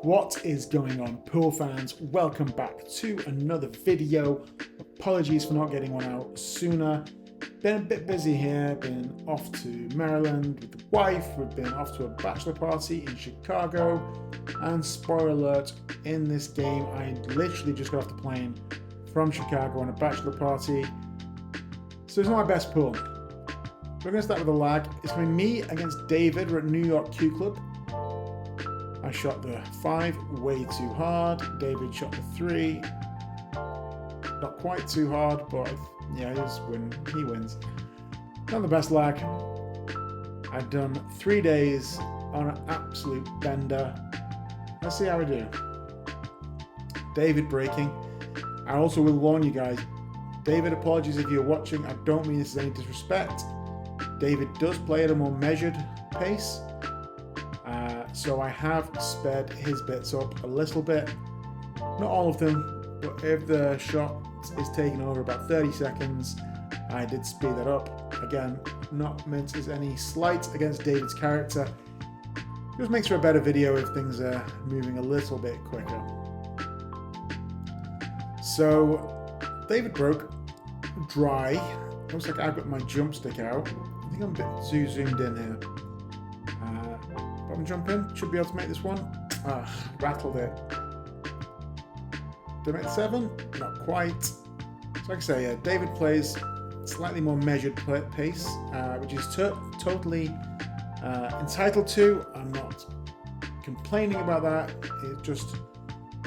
What is going on, pool fans? Welcome back to another video. Apologies for not getting one out sooner. Been a bit busy here, been off to Maryland with the wife, we've been off to a bachelor party in Chicago, and spoiler alert, in this game I literally just got off the plane from Chicago on a bachelor party, so it's not my best pool. We're going to start with a lag. It's going to be me against David. We're at New York Q Club. I shot the 5 way too hard. David shot the 3. Not quite too hard, but yeah, he wins. Not the best lag. I've done 3 days on an absolute bender. Let's see how I do. David breaking. I also will warn you guys. David, apologies if you're watching. I don't mean this as any disrespect. David does play at a more measured pace. So I have sped his bits up a little bit. Not all of them, but if the shot is taking over about 30 seconds, I did speed that up. Again, not meant as any slight against David's character. Just makes for a better video if things are moving a little bit quicker. So, David broke. Dry. Looks like I've got my jump stick out. I think I'm a bit too zoomed in here. Bottom jump in. Should be able to make this one. Rattled it. Did I make the 7? Not quite. So like I say, David plays slightly more measured pace, which is totally entitled to. I'm not complaining about that. It just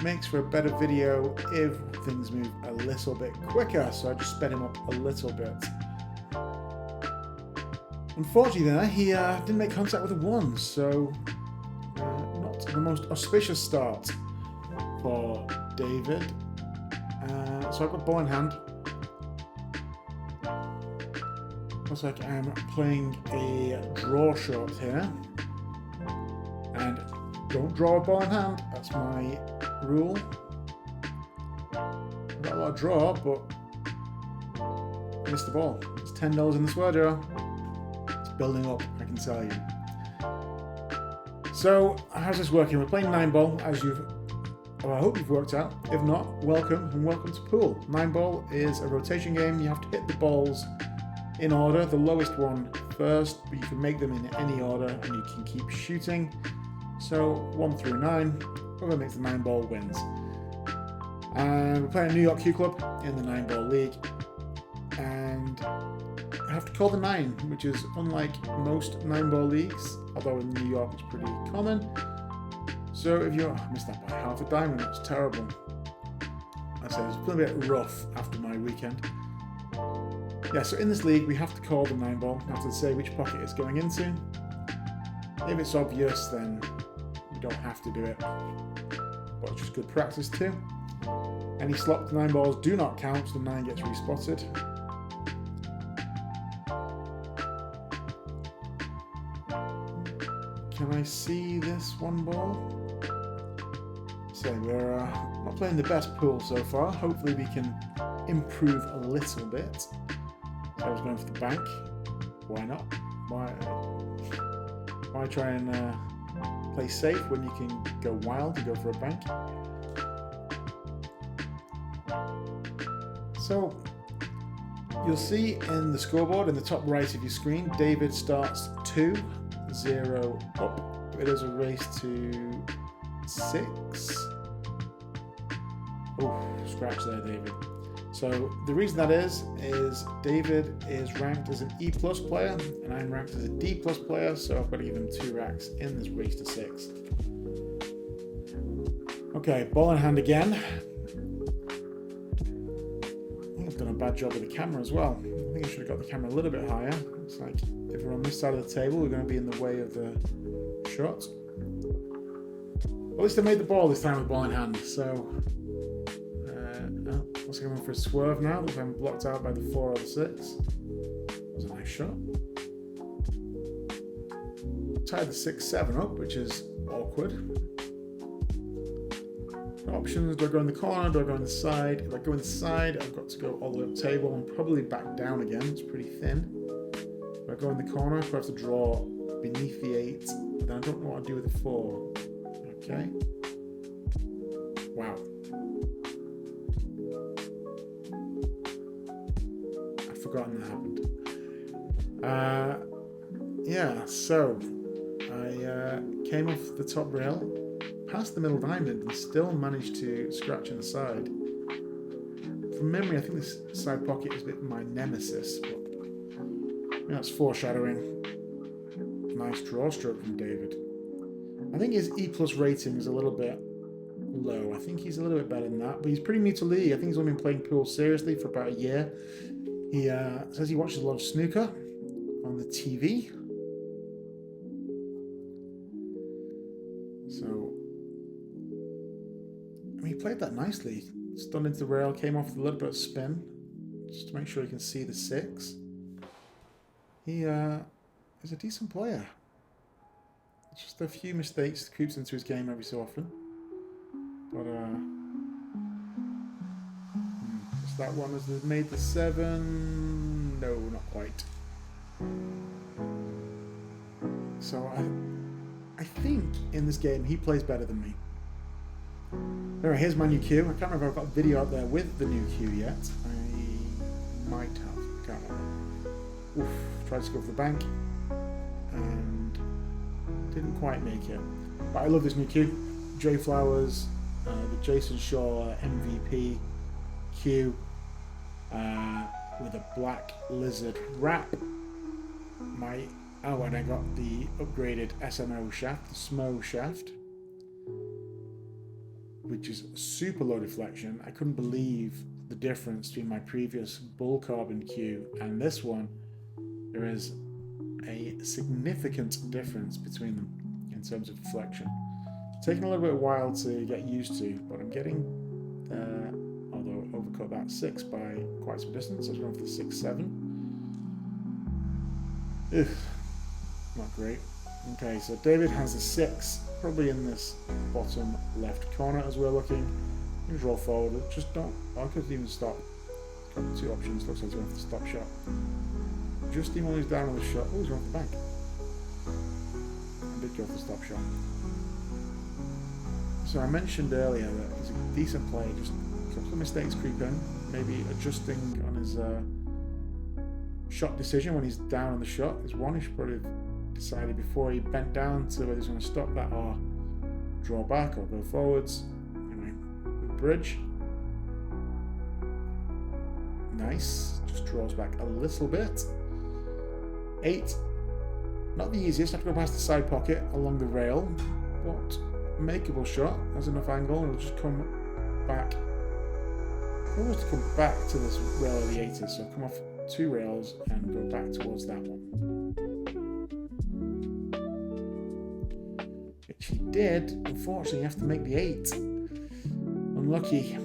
makes for a better video if things move a little bit quicker. So I just sped him up a little bit. Unfortunately there, he didn't make contact with a 1, so not the most auspicious start for David. So I've got ball in hand. Looks like I'm playing a draw shot here. And don't draw a ball in hand, that's my rule. I've got a lot of draw, but I missed the ball. It's $10 in the swear jar. Building up, I can tell you. So, how's this working? We're playing 9-ball, as I hope you've worked out. If not, welcome and welcome to pool. 9-ball is a rotation game. You have to hit the balls in order. The lowest one first, but you can make them in any order and you can keep shooting. So, 1 through 9. Whoever makes the 9-ball wins. And we're playing a New York Q Club in the 9-ball league. And I have to call the 9, which is unlike most 9-ball leagues, although in New York it's pretty common. So if you're, I missed that by half a diamond, that's terrible. I said it's been a bit rough after my weekend. Yeah, so in this league we have to call the 9-ball, we have to say which pocket it's going into. If it's obvious, then we don't have to do it, but it's just good practice too. Any slopped 9-balls do not count, so the 9 gets respotted. Can I see this 1 ball? So we're not playing the best pool so far. Hopefully we can improve a little bit. So I was going for the bank. Why not? Why try and play safe when you can go wild and go for a bank? So you'll see in the scoreboard in the top right of your screen, David starts 2-0 up. It is a race to 6. Oh, scratch there, David. So the reason that is David is ranked as an E+ player and I'm ranked as a D+ player, so I've got to give him 2 racks in this race to 6. Okay, ball in hand again. I've done a bad job with the camera as well. I think I should have got the camera a little bit higher. It's like if we're on this side of the table, we're going to be in the way of the shot. At least I made the ball this time with ball in hand. So, what's going for a swerve now? Looks like I'm blocked out by the 4 or the 6. That was a nice shot. Tied the 6-7 up, which is awkward. Options, do I go in the corner, do I go in the side? If I go in the side, I've got to go all the way up the table and probably back down again, it's pretty thin. If I go in the corner, I have to draw beneath the 8, but then I don't know what I do with the 4. Okay. Wow. I've forgotten that happened. Yeah, so I came off the top rail, past the middle diamond, and still managed to scratch on the side. From memory, I think this side pocket is a bit my nemesis, but that's foreshadowing. Nice draw stroke from David. I think his E+ rating is a little bit low. I think he's a little bit better than that, but he's pretty new to league. I think he's only been playing pool seriously for about a year. He says he watches a lot of snooker on the TV. So, I mean, he played that nicely. Stunned into the rail, came off with a little bit of spin, just to make sure you can see the 6. He is a decent player. Just a few mistakes creeps into his game every so often. But is that one has made the 7? No, not quite. So I think in this game he plays better than me. Anyway, here's my new cue. I can't remember if I've got a video out there with the new cue yet. I might have. Can't remember. Oof, tried to go for the bank and didn't quite make it. But I love this new cue. J Flowers, the Jason Shaw MVP cue with a black lizard wrap. And I got the upgraded SMO shaft, the SMO shaft, which is super low deflection. I couldn't believe the difference between my previous bull carbon cue and this one. There is a significant difference between them in terms of deflection. It's taken a little bit of a while to get used to, but I'm getting, although overcut that 6 by quite some distance. I was going for the 6-7. Ugh, not great. Okay, so David has a 6, probably in this bottom left corner as we're looking. You just roll forward, just don't, I could even stop. Got 2 options, looks like he's going for the stop shot. Just even when he's down on the shot, oh, he's going for the bank. I did go for the stop shot. So I mentioned earlier that he's a decent player, just a couple of mistakes creep in, maybe adjusting on his shot decision when he's down on the shot. There's one he should probably have decided before he bent down to whether he's going to stop that or draw back or go forwards. Anyway, with bridge. Nice, just draws back a little bit. 8, not the easiest, I have to go past the side pocket along the rail, but makeable shot, has enough angle, and it'll just come back, almost come back to this rail of the 80s, so come off 2 rails and go back towards that one. Which he did, unfortunately you have to make the 8. Unlucky.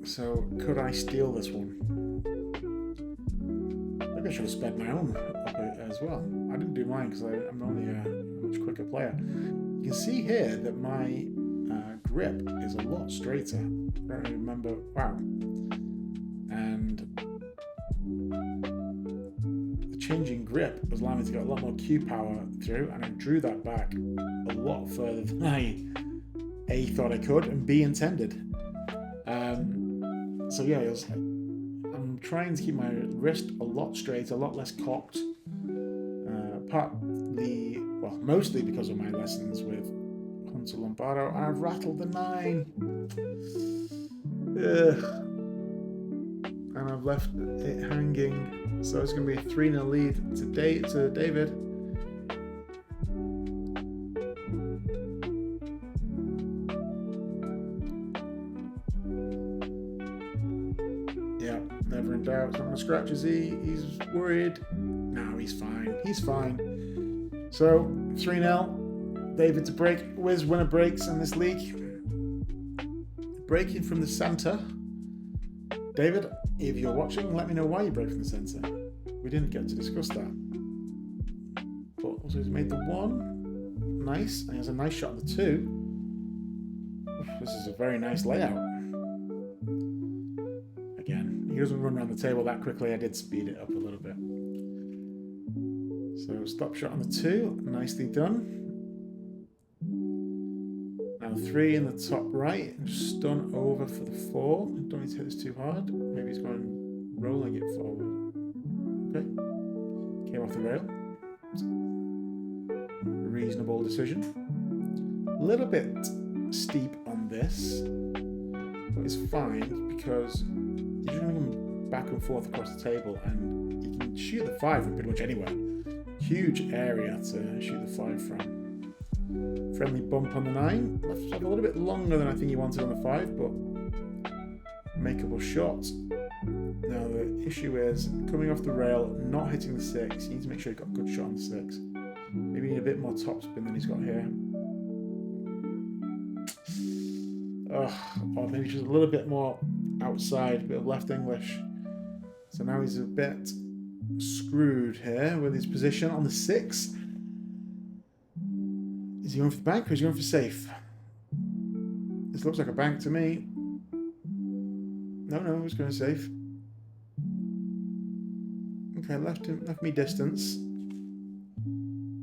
So, could I steal this one? Maybe I should have sped my own up as well. I didn't do mine because I'm only a much quicker player. You can see here that my grip is a lot straighter. I don't remember. Wow. And the changing grip was allowing me to get a lot more Q power through, and I drew that back a lot further than I A, thought I could, and B, intended. So yeah, I'm trying to keep my wrist a lot straighter, a lot less cocked. Mostly because of my lessons with Hunter Lombardo. I've rattled the 9. And I've left it hanging. So it's going to be a 3-0 lead to David. Yeah, never in doubt. It's not going to scratch, is he? He's worried. No, he's fine. He's fine. So, 3-0. David to break. Wiz winner breaks in this league. Breaking from the centre. David, if you're watching, let me know why you break from the centre. We didn't get to discuss that. But also he's made the 1. Nice. And he has a nice shot on the 2. This is a very nice layout. Again, he doesn't run around the table that quickly. I did speed it up a little bit. So stop shot on the 2. Nicely done. Now Now 3 in the top right, and just stun over for the 4. Don't need to hit this too hard. Maybe he's going rolling it forward. Okay. Came off the rail. Reasonable decision. A little bit steep on this, but it's fine because you're just going to come back and forth across the table and you can shoot the 5 from pretty much anywhere. Huge area to shoot the 5 from. Friendly bump on the 9. Left yourself a little bit longer than I think you wanted on the 5, but makeable shot. Now the issue is coming off the rail, not hitting the 6. You need to make sure you've got a good shot on the 6. Maybe you need a bit more topspin than he's got here. Or maybe just a little bit more outside, a bit of left English. So now he's a bit screwed here with his position on the 6. Is he going for the bank or is he going for safe? This looks like a bank to me. No, he's going safe. Okay, left me distance,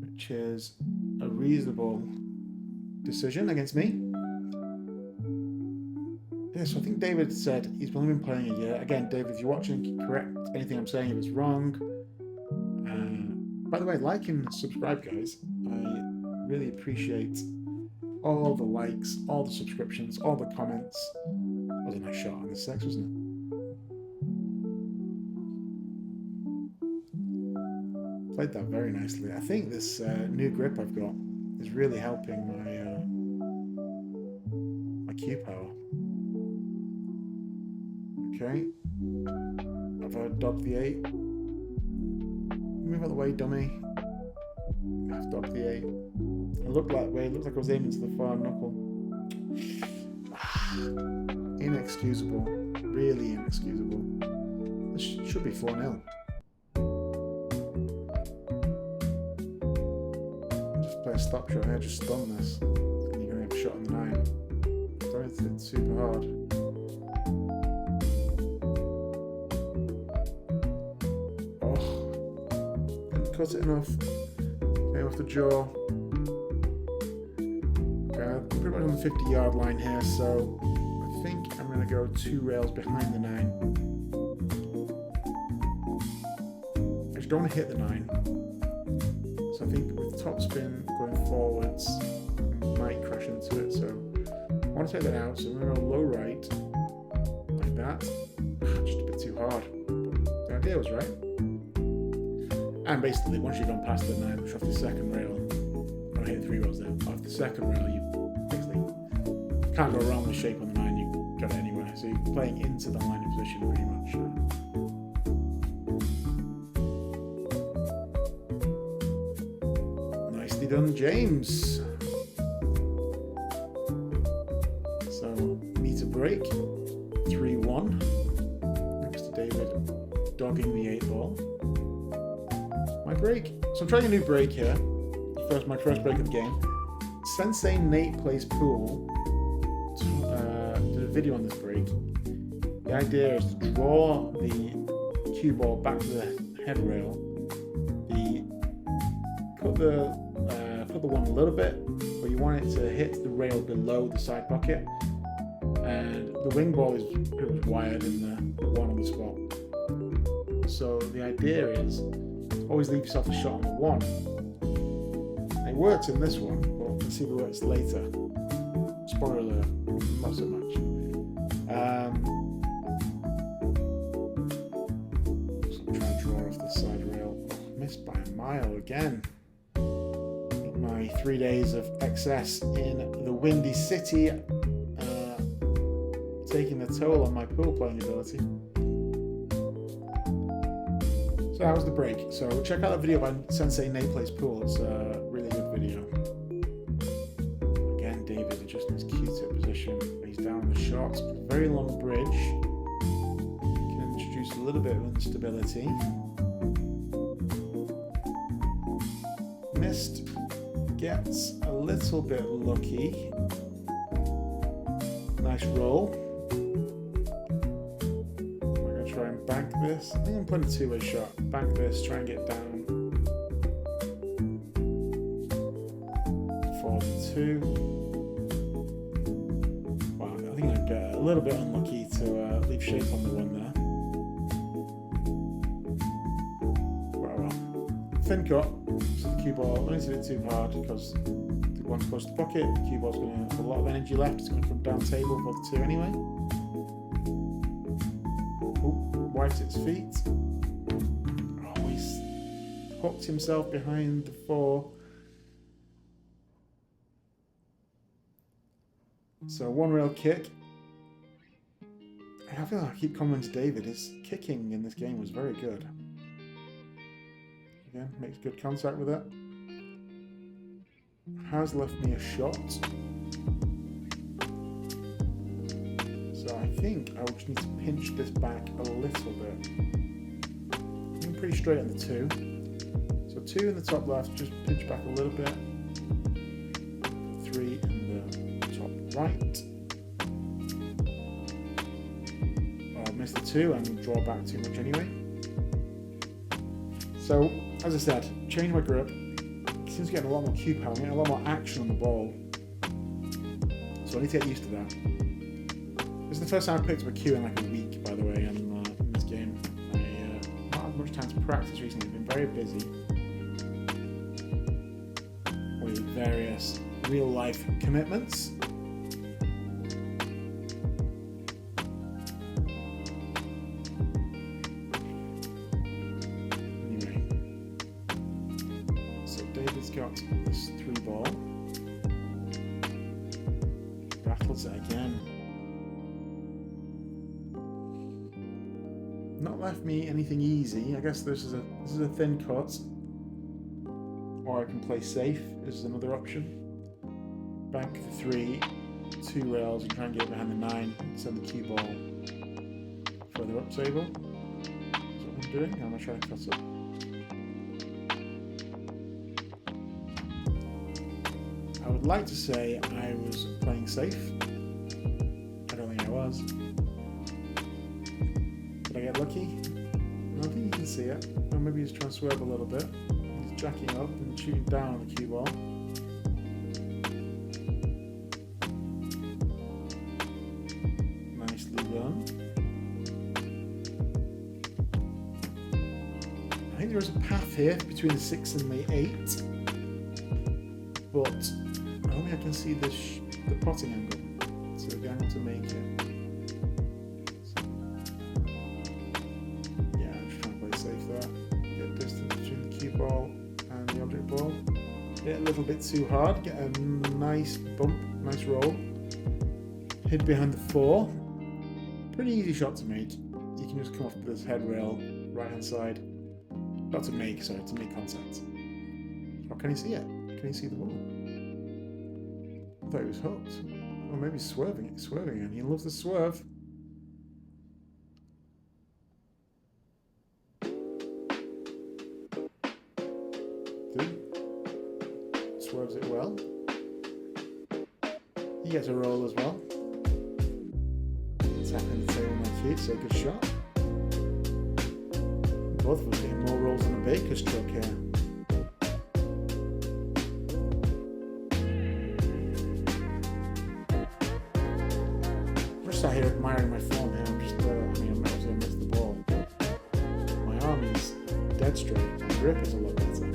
which is a reasonable decision against me. Yeah, so I think David said he's only been playing a year. Again, David, if you're watching, correct anything I'm saying if it's wrong. By the way, like and subscribe, guys. I really appreciate all the likes, all the subscriptions, all the comments. That was a nice shot on the 6, wasn't it? Played that very nicely. I think this new grip I've got is really helping my cue power. Okay. I've dogged the 8. Move out of the way, dummy. I've dogged the 8. It looked that way. It looked like I was aiming to the far knuckle. Inexcusable. Really inexcusable. This should be 4-0. Just play a stop shot here. Just stun this. And you're going to have a shot on the 9. Don't hit it super hard. Cut it enough. Came off the jaw. Okay, I'm pretty much on the 50-yard line here, so I think I'm going to go 2 rails behind the 9. I just don't want to hit the 9. So I think with topspin going forwards, I might crash into it. So I want to take that out. So I'm going to go low right, like that. Just a bit too hard. But the idea was right. And basically, once you've gone past the 9, which off the second rail, I hit 3 rails there. Off the second rail, you basically can't go wrong with shape on the 9. You got it anywhere. So you're playing into the line of position pretty much. Nicely done, James. So meter break, 3-1. Next to David, dogging the 8 ball. My break. So I'm trying a new break here. My first break of the game. Sensei Nate Plays Pool did a video on this break. The idea is to draw the cue ball back to the head rail. Put the one a little bit, but you want it to hit the rail below the side pocket. And the wing ball is pretty much wired in the one on the spot. So the idea is always leave yourself a shot on the 1. It worked in this one, but let's see if it works later. Spoiler alert, not so much. So I'm trying to draw off the side rail. Oh, missed by a mile again. My 3 days of excess in the Windy City taking the toll on my pool playing ability. So that was the break. So check out that video by Sensei Nate Plays Pool. It's a really good video. Again, David adjusting his Q-tip position. He's down on the shot. Very long bridge. Can introduce a little bit of instability. Missed. Gets a little bit lucky. Nice roll. Try and bank this. I think I'm putting a 2-way shot. Bank this, try and get down for the 2. get a little bit unlucky to leave shape on the one there. Well. Thin cut, so the cue ball, I don't hit it too hard because the one's close to the pocket, the cue ball's going to have a lot of energy left, it's going to come down table for the 2 anyway. Oh, wipes its feet. Oh, he's hooked himself behind the 4. So 1 rail kick. I feel like I keep coming to David, his kicking in this game was very good. Again, makes good contact with it. Has left me a shot. So I think I just need to pinch this back a little bit. I'm pretty straight on the 2. So 2 in the top left, just pinch back a little bit. 3 in the top right. Oh, I missed the 2 and draw back too much anyway. So, as I said, change my grip. It seems to get a lot more cue power, a lot more action on the ball. So I need to get used to that. This is the first time I picked up a cue in like a week, by the way, in this game. I not had much time to practice recently. I've been very busy with various real-life commitments. Got this 3 ball. Battles it again. Not left me anything easy. I guess this is a thin cut. Or I can play safe. This is another option. Bank the 3, 2 rails, and try and get it behind the 9. Send the cue ball further up table. That's what I'm doing. I'm gonna try to cut up. I would like to say I was playing safe. I don't think I was. Did I get lucky? No, I think you can see it. Or maybe he's trying to swerve a little bit. He's jacking up and shooting down on the cue ball. Nicely done. I think there is a path here between the 6 and the 8. But only I can see the potting angle, so we're going to make it. So, yeah, I'm just trying to play safe there. Get distance between the cue ball and the object ball. Get a little bit too hard, get a nice bump, nice roll. Hid behind the 4. Pretty easy shot to make. You can just come off this head rail, right hand side. Not to make, sorry, to make contact. Or can you see it? Can you see the ball? I thought he was hooked. Or maybe swerving and he loves the swerve. Dude. Swerves it well. He gets a roll as well. Tapping the table my cue, so good shot. Both of us getting more rolls than a baker's truck here. Sat here admiring my form here. I'm just, I obviously missed the ball. My arm is dead straight. My grip is a lot better.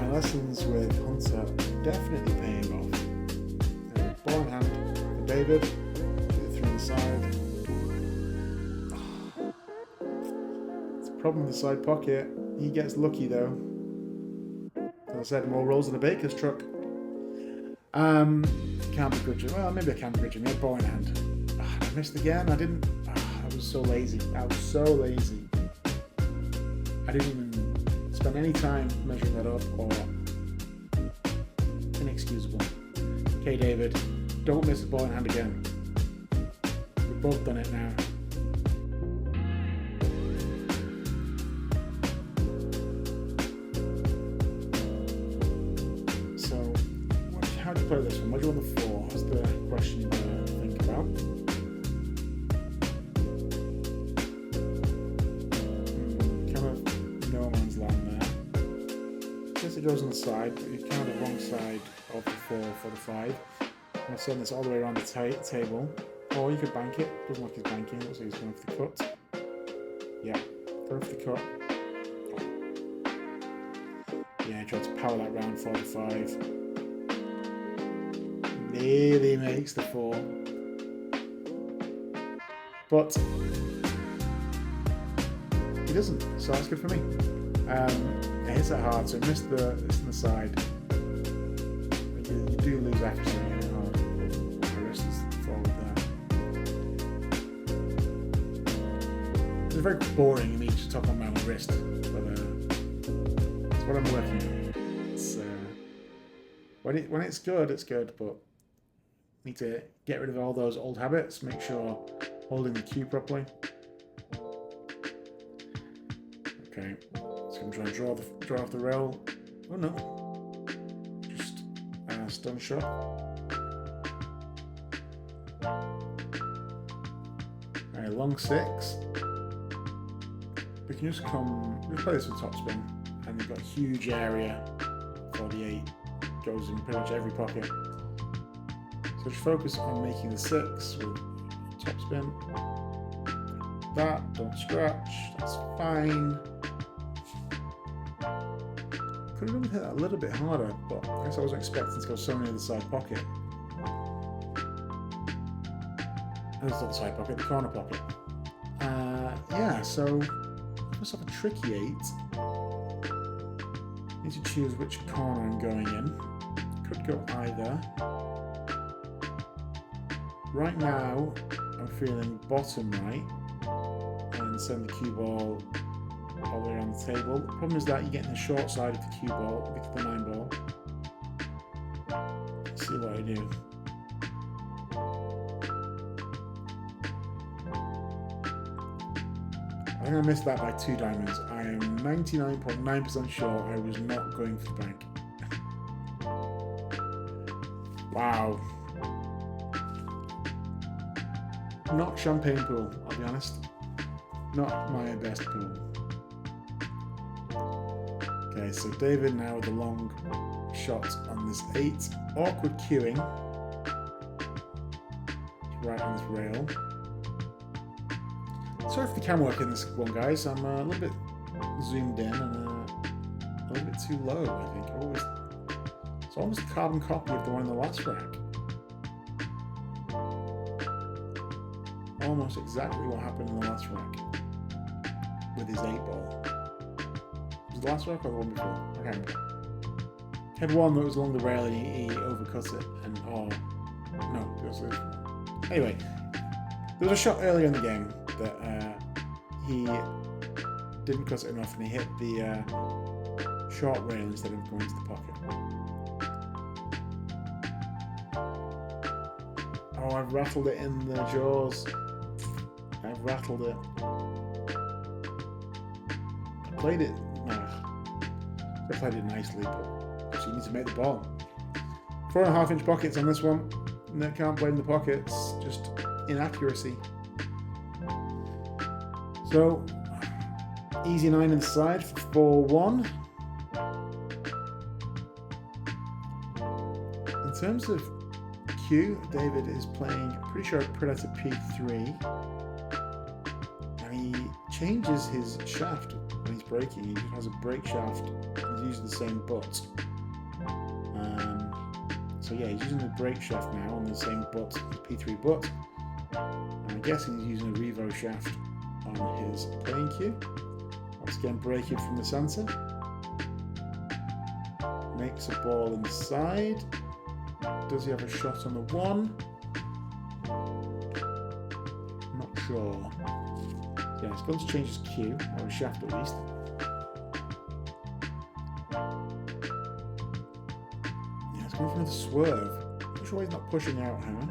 My lessons with Hunter are definitely paying off. Ball in hand for David. Get it through the side. It's a problem with the side pocket. He gets lucky though. As I said, more rolls than a baker's truck. Can't begrudge him. Well, maybe I can begrudge him. He had ball in hand. I missed again. I was so lazy. I didn't even spend any time measuring that up or inexcusable. Okay, David, don't miss the ball in hand again. We've both done it now. How do you play this one? What do you want the 4? That's the question to think about. Kind of no man's land there. I guess it goes on the side, but you're kind of the wrong side of the 4 for the 5. going to send this all the way around the table. Or you could bank it. Doesn't look like he's banking. Looks like he's going for the cut. Yeah, going for the cut. Yeah, try to power that round 45. Nearly makes the 4. But he doesn't, so that's good for me. It hits that hard, so missed the side. You do lose accuracy. My wrist is forward there. It's very boring of me to talk on my own wrist, but it's what I'm working on. It's when it's good, it's good, but need to get rid of all those old habits. Make sure holding the cue properly. Okay, so I'm trying to draw off the rail. Oh no, just a stun shot. Alright, long 6. We can just play this with topspin, and we've got a huge area for the 8. Goes in pretty much every pocket. So just focus on making the 6 with topspin. That, don't scratch, that's fine. Could have hit that a little bit harder, but I guess I wasn't expecting to go so near the side pocket. That's not the side pocket, the corner pocket. Yeah, so first off a tricky 8. Need to choose which corner I'm going in. Could go either. Right now, I'm feeling bottom right and send the cue ball all the way around the table. The problem is that you're getting the short side of the cue ball, the 9 ball. Let's see what I do. I think I missed that by 2 diamonds. I am 99.9% sure I was not going for the bank. Wow. Not champagne pool, I'll be honest. Not my best pool. Okay, so David now with the long shot on this 8. Awkward queuing. Right on this rail. Sorry for the camera work in this one, guys. I'm a little bit zoomed in and a little bit too low, I think. It's almost a carbon copy of the one in the last rack. Almost exactly what happened in the last rack with his 8 ball. Was it the last rack or the one before? I can't remember. He had one that was along the rail and he overcut it and no, it was this one. Anyway, there was a shot earlier in the game that he didn't cut it enough and he hit the short rail instead of going to the pocket. Oh, I've rattled it in the jaws. I've rattled it. I played it. I played it nicely, but actually you need to make the ball. 4.5-inch pockets on this one. No, can't blame the pockets. Just inaccuracy. So easy 9 inside for 4-1. In terms of Q, David is playing pretty sure Predator P3, and he changes his shaft when he's braking. He just has a brake shaft and he's using the same butt. So yeah, he's using the brake shaft now on the same butt, the P3 butt. And I'm guessing he's using a Revo shaft on his playing cue. Once again, braking from the centre. Makes a ball inside. Does he have a shot on the 1? Not sure. Yeah, he's going to change his cue, or his shaft at least. Yeah, he's going for another swerve. Not sure why he's not pushing out here.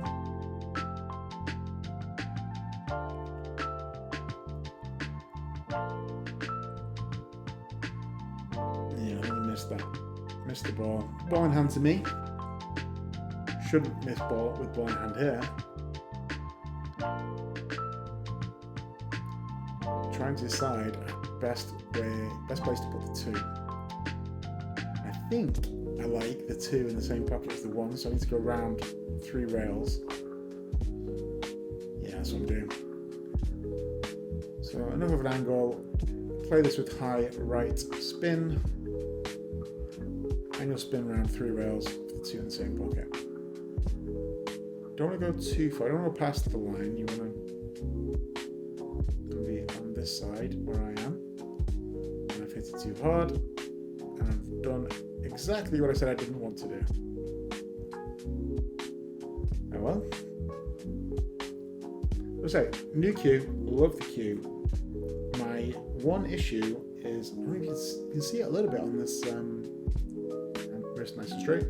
Yeah, I think he missed that. Missed the ball. Ball in hand to me. Shouldn't miss ball with ball in hand here. Trying to decide best place to put the 2. I think I I like the 2 in the same pocket as the 1, so I need to go around 3 rails. Yeah, that's what I'm doing. So enough of an angle. Play this with high right spin. And you'll spin around 3 rails with the 2 in the same pocket. Don't want to go too far. I don't want to go past the line. You want to be on this side where I am. And I've hit it too hard. And I've done exactly what I said I didn't want to do. Oh well. Let's say, new cue. Love the cue. My one issue is, I don't know if you can see it a little bit on this wrist nice and straight.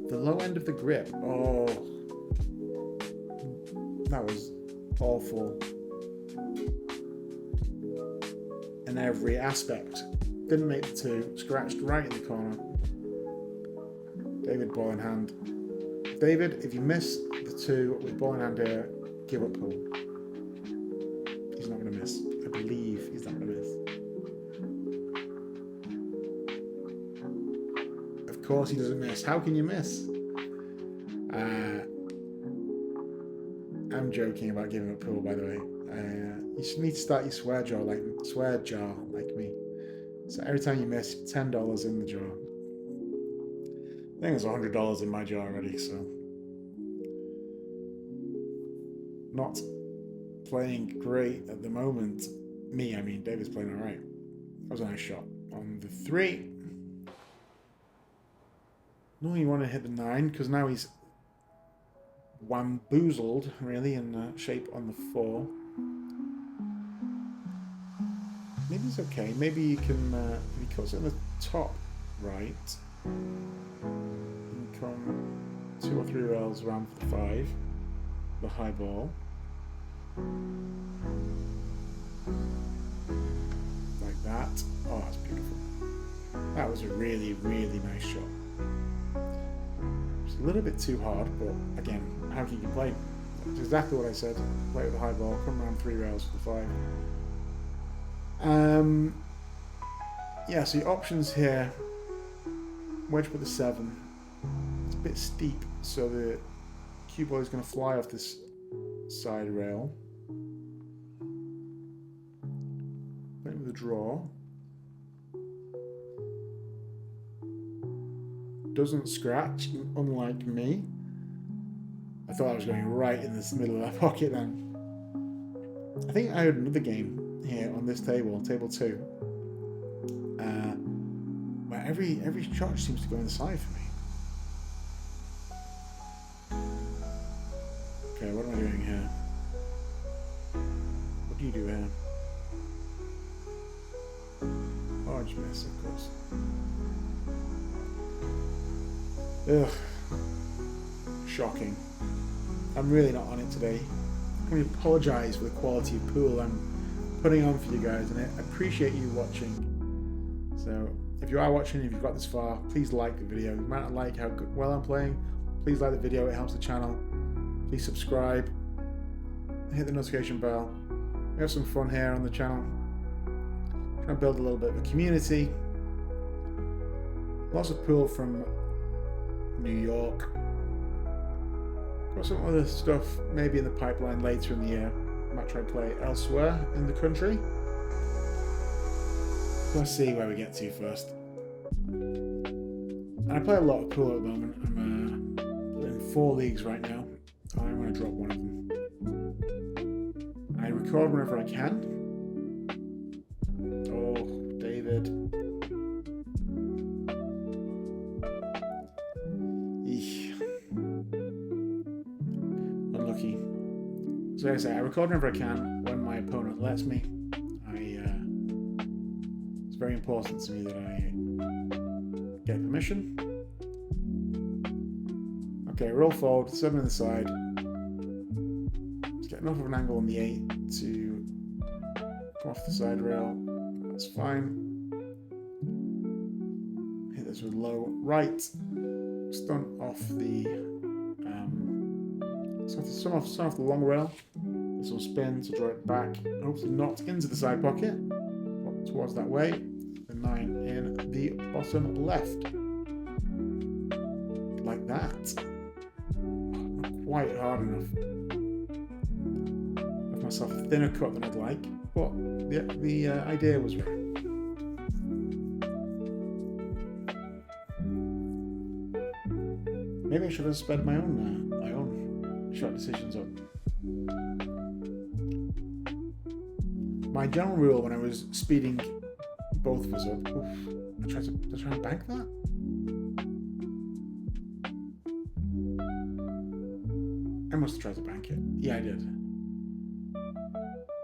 The low end of the grip. Oh, that was awful in every aspect. Didn't make the 2, scratched right in the corner. David, ball in hand. David, if you miss the 2 with ball in hand here, give up pool. He's not going to miss. I believe he's not going to miss. Of course he doesn't miss. How can you miss? I'm joking about giving up pool, by the way. You should need to start your swear jar like me. So every time you miss, $10 in the jar. I think there's $100 in my jar already, so not playing great at the moment. Me, I mean, David's playing all right. That was a nice shot on the 3. No, you want to hit the 9 because now he's wamboozled, really, in shape on the 4. Maybe it's okay. Maybe you can, if he cuts it in the top right, you can come 2 or 3 rails around for the 5, the high ball. Like that. Oh, that's beautiful. That was a really, really nice shot. It's a little bit too hard, but again, how can you complain? That's exactly what I said. Play with the high ball, come around 3 rails for the 5. Yeah, so your options here, wedge with the 7. It's a bit steep, so the cue ball is going to fly off this side rail. Play with a draw. Doesn't scratch, unlike me. I thought I was going right in this middle of that pocket then. I think I had another game here on this table, table 2, where every shot seems to go inside for me. Okay, what am I doing here? What do you do here? Large miss, of course. Ugh. Shocking. I'm really not on it today. I can apologise for the quality of pool I'm putting on for you guys, and I appreciate you watching. So if you are watching, if you've got this far, please like the video. You might not like how well I'm playing. Please like the video, it helps the channel. Please subscribe, hit the notification bell. We have some fun here on the channel. Trying to build a little bit of a community. Lots of pool from New York. Got some other stuff maybe in the pipeline later in the year. Might try to play elsewhere in the country. Let's see where we get to first. And I play a lot of pool at the moment. I'm in 4 leagues right now. I'm going to drop one of them. I record whenever I can. Oh, David. Eesh. Unlucky. So like I say, I record whenever I can when my opponent lets me. It's very important to me that I get permission. Okay, roll forward, 7 on the side. Let's get enough of an angle on the 8 to come off the side rail. That's fine. Hit this with low right. Stunt off the stun off the long rail. This will spin to draw it back. Hopefully not into the side pocket, but towards that way. The 9 in the bottom left. like that. Not quite hard enough. Left myself a thinner cut than I'd like, but the idea was right. Maybe I should have sped my own shot decisions up. My general rule when I was speeding both of us up, did I try and bank that? I must have tried to bank it. Yeah, I did.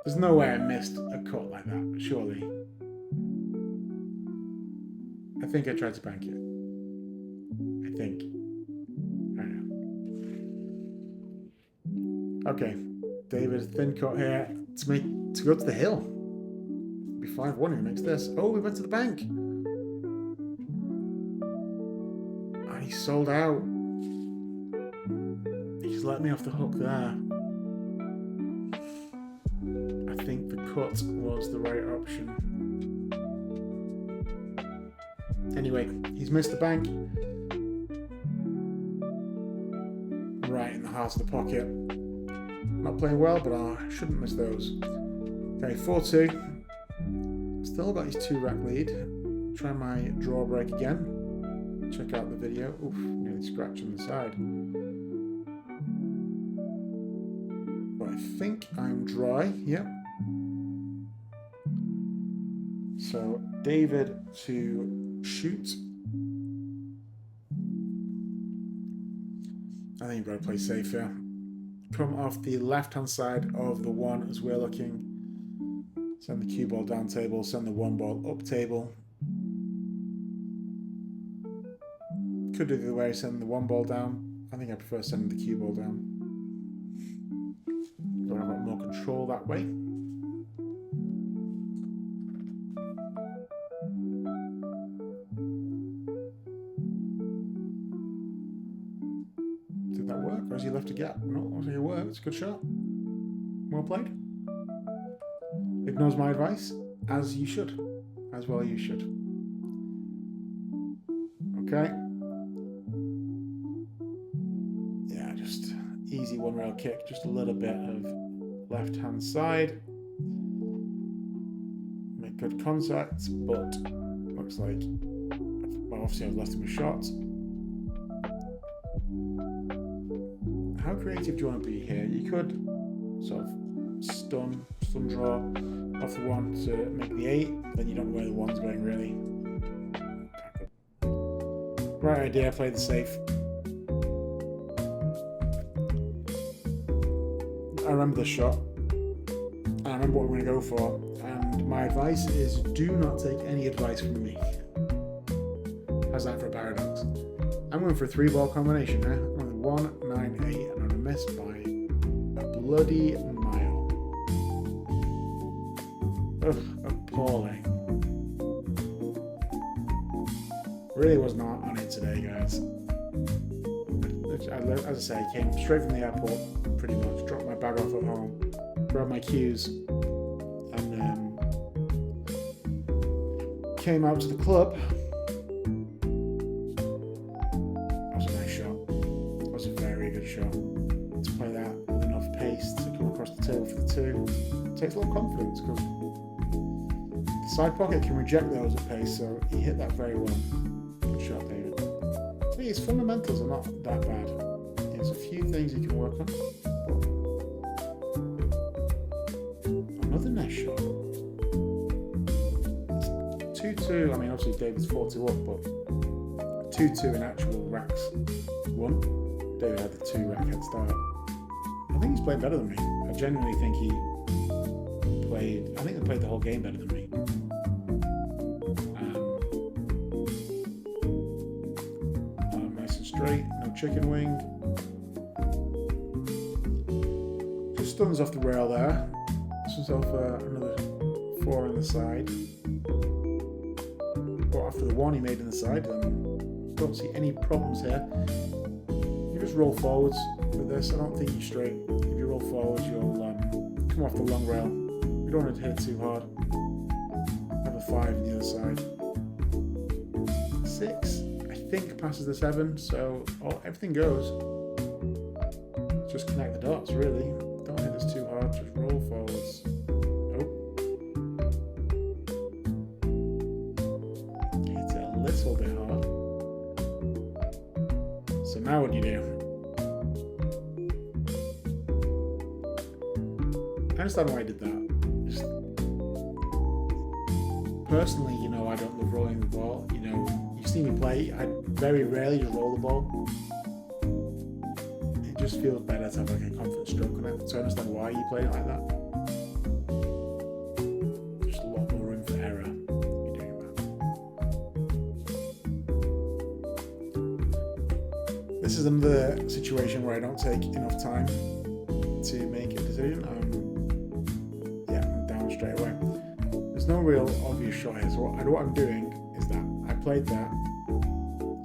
There's no way I missed a cut like that, surely. I think I tried to bank it. I think. I don't know. Okay, David, thin cut here to go to the hill. It'll be 5-1 who makes this. Oh, we went to the bank. And he sold out. He's let me off the hook there. I think the cut was the right option. Anyway, he's missed the bank. Right in the heart of the pocket. Not playing well, but I shouldn't miss those. Okay, 4-2. Still got his 2-rack lead. Try my draw break again. Check out the video. Oof, nearly scratched on the side. But I think I'm dry. Yep. So David to shoot. I think you've got to play safe here. Come off the left-hand side of the one as we're looking. Send the cue ball down table, send the one ball up table. Could do the other way, send the one ball down. I think I prefer sending the cue ball down. But I've got more control that way. Did that work, or has he left a gap? No, I think it worked. It's a good shot. Well played. Ignores my advice, as you should. As well you should. Okay. Yeah, just easy one rail kick. Just a little bit of left hand side. Make good contact, but looks like, well, obviously I've left him a shot. How creative do you want to be here? You could sort of stun draw off the one to make the 8, then you don't know where the one's going really. Right idea, play the safe. I remember the shot. I remember what we're going to go for, and my advice is do not take any advice from me. How's that for a paradox? I'm going for a 3-ball combination here. I'm going 1, 9, 8, and I'm going to miss by a bloody mile. Ugh, appalling. Really was not on it today, guys. As I say, I came straight from the airport, pretty much. Dropped my bag off at home, grabbed my cues, and came out to the club. That was a nice shot. That was a very good shot. To play that with enough pace to come across the table for the 2 takes a lot of confidence because the side pocket can reject those at pace, so he hit that very well. Good shot, David. So his fundamentals are not that bad. There's a few things he can work on. Another nice shot. 2-2. I mean, obviously David's 4-2 up, but 2-2 in actual racks won. David had the 2-rack head start. I think he's played better than me. I genuinely think he played. I think they played the whole game better than me. Nice and straight, no chicken wing. Just stuns off the rail there. Stuns off another 4 on the side. But after the 1 he made in the side, then don't see any problems here. You just roll forwards with this. I don't think you're straight. If you roll forwards, you'll come off the long rail. You don't want to hit too hard. Have a 5 on the other side. 6. I think passes the 7, so everything goes. Just connect the dots, really. Don't hit this too hard, just roll forwards. Oh. Hit it a little bit hard. So now what do you do? I understand why I did that. Just, personally, you know, I don't love rolling the ball. You know, you see me play, I very rarely just roll the ball. It just feels better to have like a confident stroke on it. So I understand why you play it like that. Just a lot more room for error when you're doing that. This is another situation where I don't take enough time to make a decision. I'm down straight away. There's no real obvious shot here. So what I'm doing is that I played that.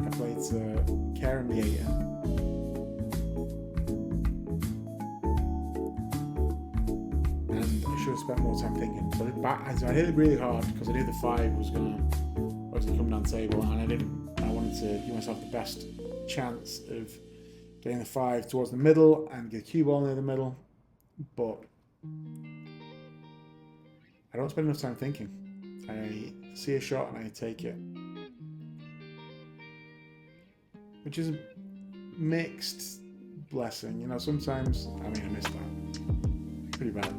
I played Care and the 8. And I should have spent more time thinking. So I hit it really hard because I knew the 5 was going to obviously come down the table, and I wanted to give myself the best chance of getting the 5 towards the middle and get a cue ball near the middle. But I don't spend enough time thinking. I see a shot and I take it. Which is a mixed blessing. You know, sometimes, I miss that. Pretty bad.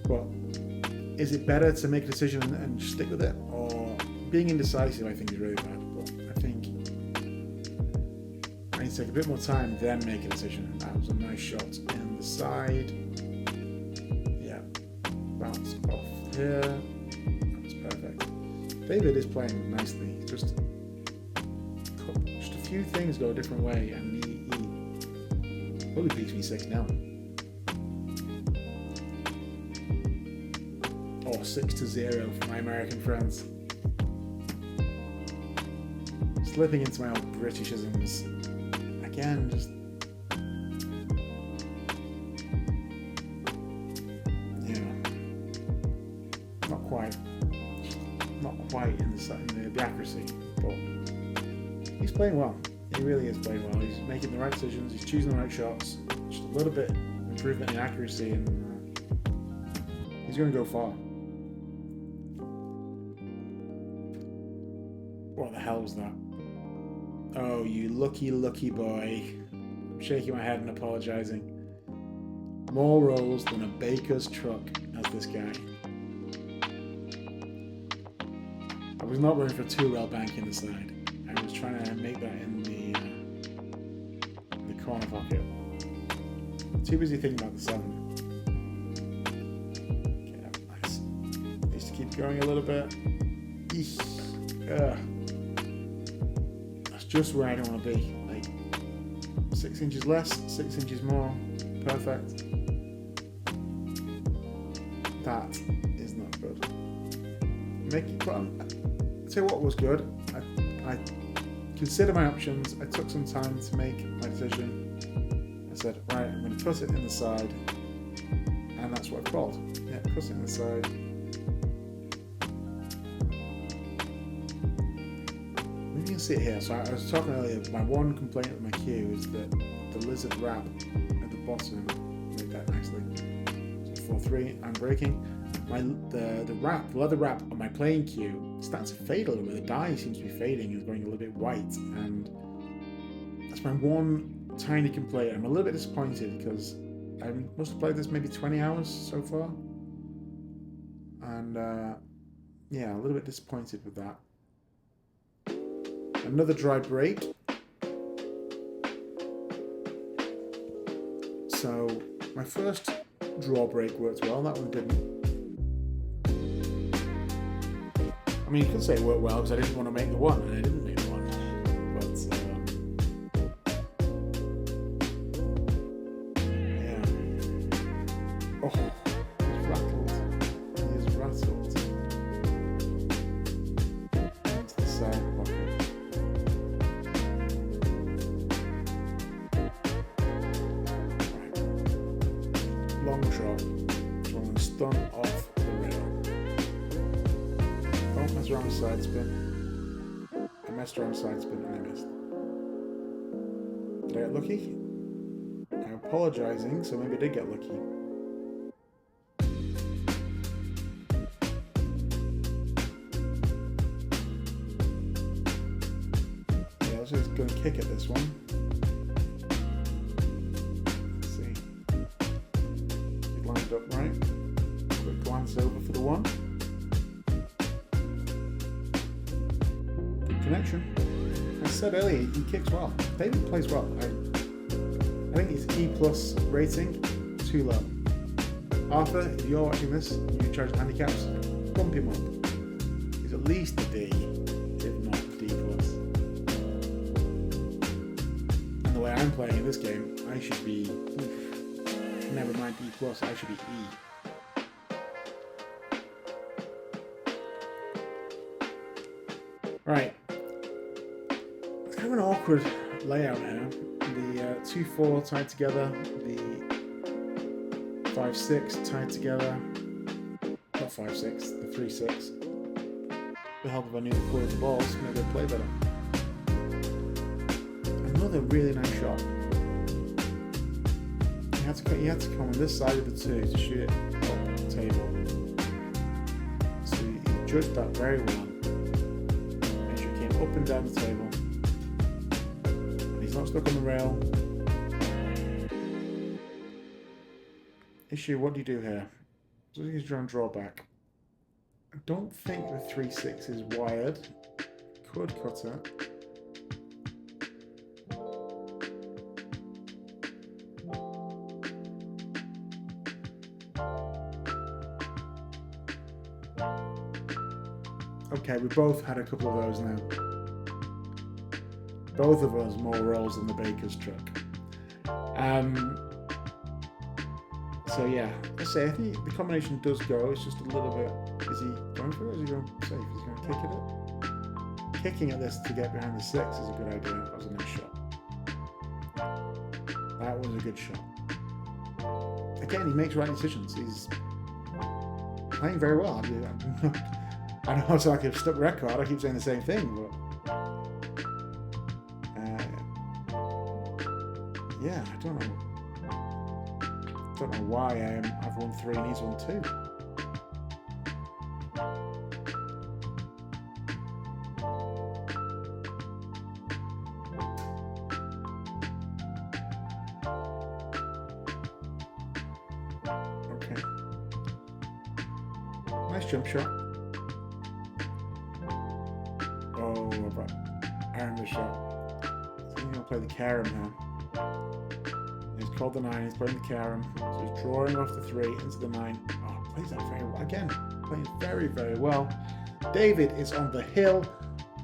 But is it better to make a decision and just stick with it? Or being indecisive, I think, is really bad. But I think I need to take a bit more time, then make a decision. That was a nice shot in the side. Yeah. Bounce off here. That's perfect. David is playing nicely. Just a few things go a different way, and he probably beats me 6-0. Or 6-0 for my American friends. Slipping into my old Britishisms. Again, just not quite in the accuracy, but he's playing well. He really is playing well. He's making the right decisions. He's choosing the right shots. Just a little bit of improvement in accuracy, and he's going to go far. What the hell was that? Oh, you lucky boy. I'm shaking my head and apologising. More rolls than a baker's truck, as this guy. I was not going for a 2-rail bank in the side. I was trying to make that in the corner pocket. Too busy thinking about the 7. Okay, nice. Needs to keep going a little bit. That's just where I don't want to be. Like 6 inches less, 6 inches more. Perfect. That is not good. Make it fun. Tell you what was good. I considered my options. I took some time to make my decision. I said, right, I'm going to cut it in the side, and that's what I've called. Yeah, cut it in the side. Maybe you can see it here. So I was talking earlier. My one complaint with my cue is that the lizard wrap at the bottom made that nicely. So 4-3. I'm breaking. The leather wrap on my playing cue starts to fade a little bit. The die seems to be fading and going a little bit white, and that's my one tiny complaint. I'm a little bit disappointed because I must have played this maybe 20 hours so far, and yeah, a little bit disappointed with that. Another dry break. So my first draw break worked well, that one didn't. I mean, you could say it worked well because I didn't want to make the 1, and I didn't make the 1. But, yeah. Oh, he's rattled. He is rattled. Into the side pocket. Right. Long shot. Throwing stun off the rail. Don't mess around with side spin. I messed around with side spin and I missed. Did I get lucky? I'm apologising, so maybe I did get lucky. Yeah, let's just go and kick at this one. Let's see. It lined up right. Quick glance over for the one. Good connection. I said earlier, he kicks well. David plays well. I think he's E+ rating, too low. Arthur, if you're watching this, you charge handicaps, bump him up. He's at least a D, if not D+. And the way I'm playing in this game, I should be, never mind E+, I should be E. Right. It's kind of an awkward layout here. The 2-4 tied together, the 5-6 tied together, not 5-6, the 3-6. The help of I knew the core of the balls, maybe I'd play better. Another really nice shot. You had to come on this side of the 2 to shoot it up the table. So you judged that very well. And you came up and down the table. He's not stuck on the rail. Issue, what do you do here? So he's trying to draw back. I don't think the 3-6 is wired. Could cut it. Okay, we both had a couple of those now. Both of us more rolls than the baker's truck. So yeah, I say I think the combination does go. It's just a little bit. Is he going for it? Or is he going safe? Is he going to kick at it? Kicking at this to get behind the 6 is a good idea. That was a nice shot. That was a good shot. Again, he makes right decisions. He's playing very well. I know it's like a stuck record. I keep saying the same thing, but. Yeah, I don't know why I've won 3 and he's won 2. Okay. Nice jump shot. Oh, but iron the shot. I think he'll play the carom now. He's called the 9, he's playing the carom, so he's drawing off the 3 into the 9. Oh, plays that very well. Again, playing very, very well. David is on the hill.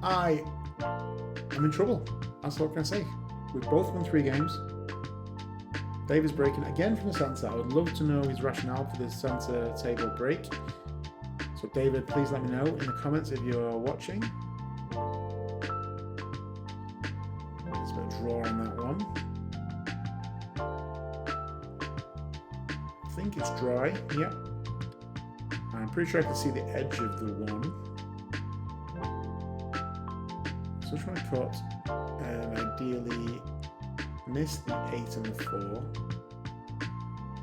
I am in trouble. That's what I can say. We've both won 3 games. David's breaking again from the centre. I would love to know his rationale for this centre table break. So David, please let me know in the comments if you're watching. There's a bit of draw on that one. I think it's dry, yep. I'm pretty sure I can see the edge of the 1. So I'm trying to cut and ideally miss the 8 and the 4.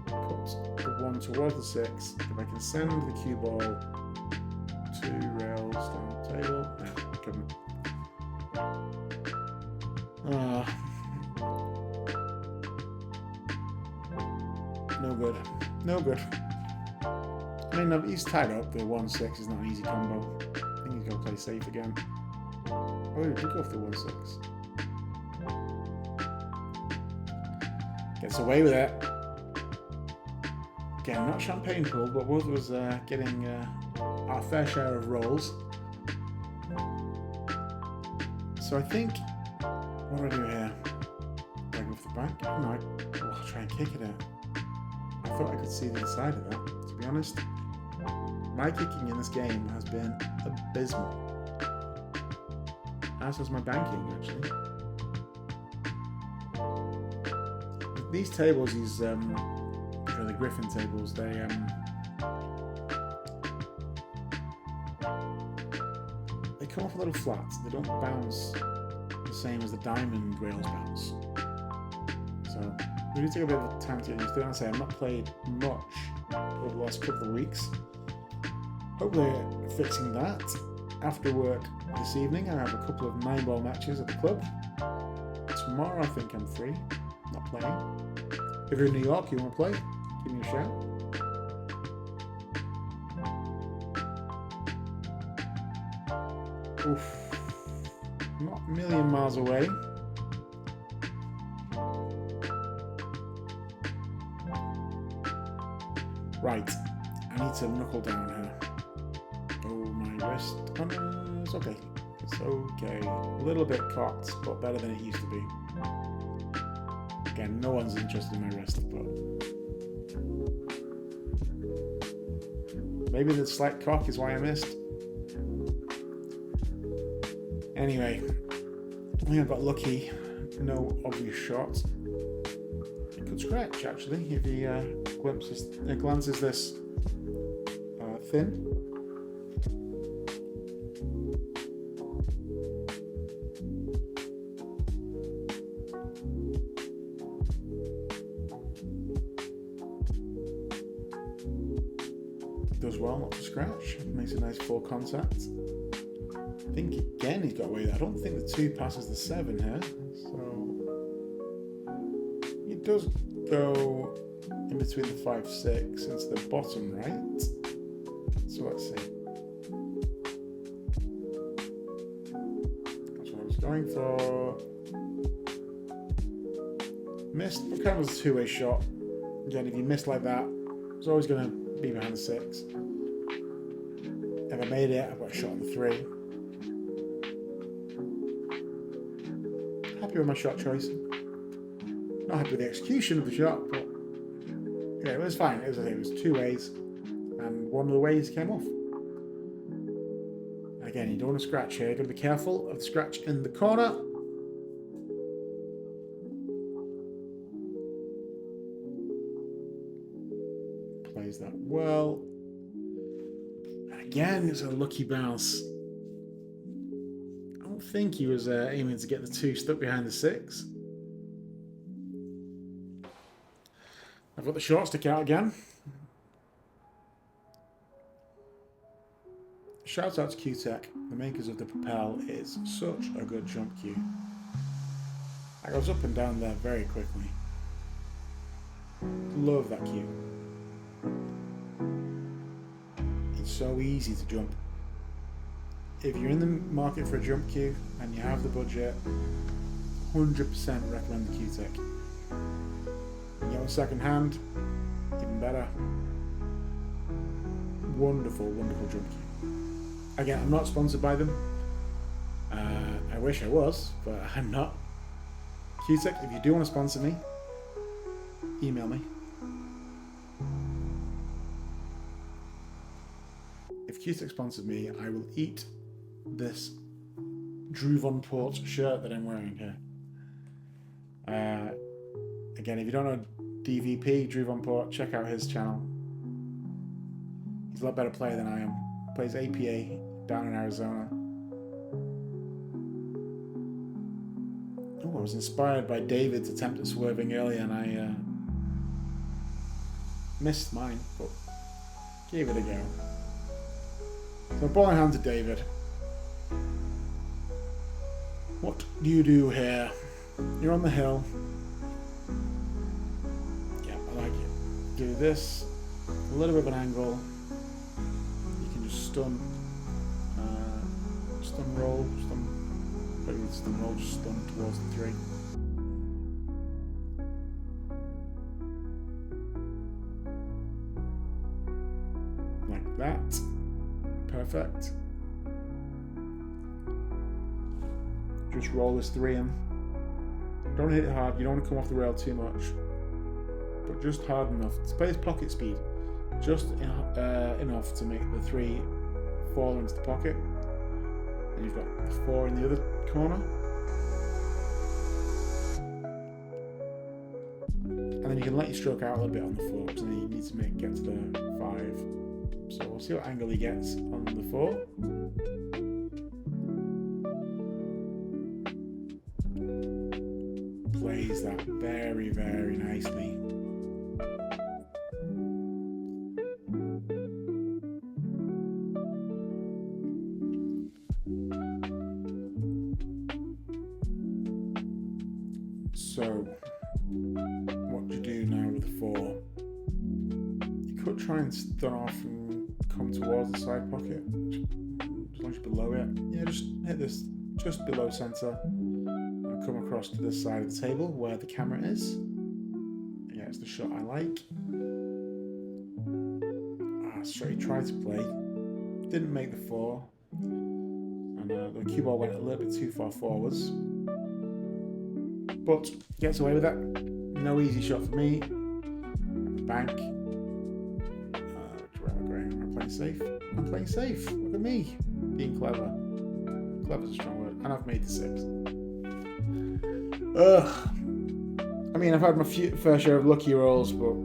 Put the 1 towards the 6. If I can send the cue ball 2 rails down the table. No, come on. No good. No good. I mean, he's tied up. The 1-6 is not an easy combo. I think he's going to play safe again. Oh, he did go off the 1-6. Gets away with it. Again, not champagne pool, but both of us getting our fair share of rolls. So I think, what do I do here? Do I go off the back? No, I'll try and kick it out. I thought I could see the other side of that, to be honest. My kicking in this game has been abysmal. As has my banking, actually. These tables, the Griffin tables, they come off a little flat. They don't bounce the same as the diamond rails bounce. We need to take a bit of time to get used to it. I say I've not played much over the last couple of weeks. Hopefully fixing that. After work this evening, I have a couple of 9-ball matches at the club. Tomorrow I think I'm free, not playing. If you're in New York, you want to play, give me a shout. Oof, not a million miles away. Right, I need to knuckle down here. Oh, my wrist. Oh, no, it's okay. It's okay. A little bit cocked, but better than it used to be. Again, no one's interested in my wrist, but maybe the slight cock is why I missed. Anyway, I think I got lucky. No obvious shot. It could scratch actually if he glances this thin. Does well not to scratch. Makes a nice full contact. I think again he's got away. I don't think the 2 passes the 7 here, so it does go in between the 5-6 into the bottom right. So let's see. That's what I was going for. Missed. It kind of was a 2-way shot. Again, if you miss like that, it's always going to be behind the 6. If I made it, I've got a shot on the 3. Happy with my shot choice. Not happy with the execution of the shot, but yeah, it was fine. It was 2 ways, and one of the ways came off. Again, you don't want to scratch here. You've got to be careful of the scratch in the corner. Plays that well. And again, it's a lucky bounce. I don't think he was aiming to get the 2 stuck behind the 6. I've got the short stick out again. Shout out to Q-Tech, the makers of the Propel. It's such a good jump cue. I goes up and down there very quickly. Love that cue. It's so easy to jump. If you're in the market for a jump cue and you have the budget, 100% recommend the Q-Tech. You get one second hand, even better. Wonderful, wonderful jump cue. Again, I'm not sponsored by them. I wish I was, but I'm not. Q-Tech, if you do want to sponsor me, email me. If Q-Tech sponsored me, I will eat this Drew Von Port shirt that I'm wearing here. Again, if you don't know DVP, Drew Von Port, check out his channel. He's a lot better player than I am. Plays APA down in Arizona. Oh, I was inspired by David's attempt at swerving earlier and I missed mine, but gave it a go. So ball in hand to David. What do you do here? You're on the hill. Yeah, I like it. Do this, a little bit of an angle. You can just stun roll, just stun towards the 3. Like that. Perfect. Just roll this 3 in. Don't hit it hard, you don't want to come off the rail too much. But just hard enough. To play his pocket speed. Just enough to make the 3 fall into the pocket. And you've got the 4 in the other corner. And then you can let your stroke out a little bit on the 4, because then you need to get to the 5. So we'll see what angle he gets on the 4. Plays that very, very nicely. So, what do you do now with the 4? You could try and stun off and come towards the side pocket, as long as you're below it. Yeah, just hit this just below centre and come across to this side of the table where the camera is. Yeah, it's the shot I like. Straight tried to play, didn't make the 4, and the cue ball went a little bit too far forwards. But gets away with that. No easy shot for me. Bank. Which way am I going? Am I playing safe? I'm playing safe. Look at me. Being clever. Clever's a strong word. And I've made the 6. Ugh. I mean, I've had my fair share of lucky rolls, but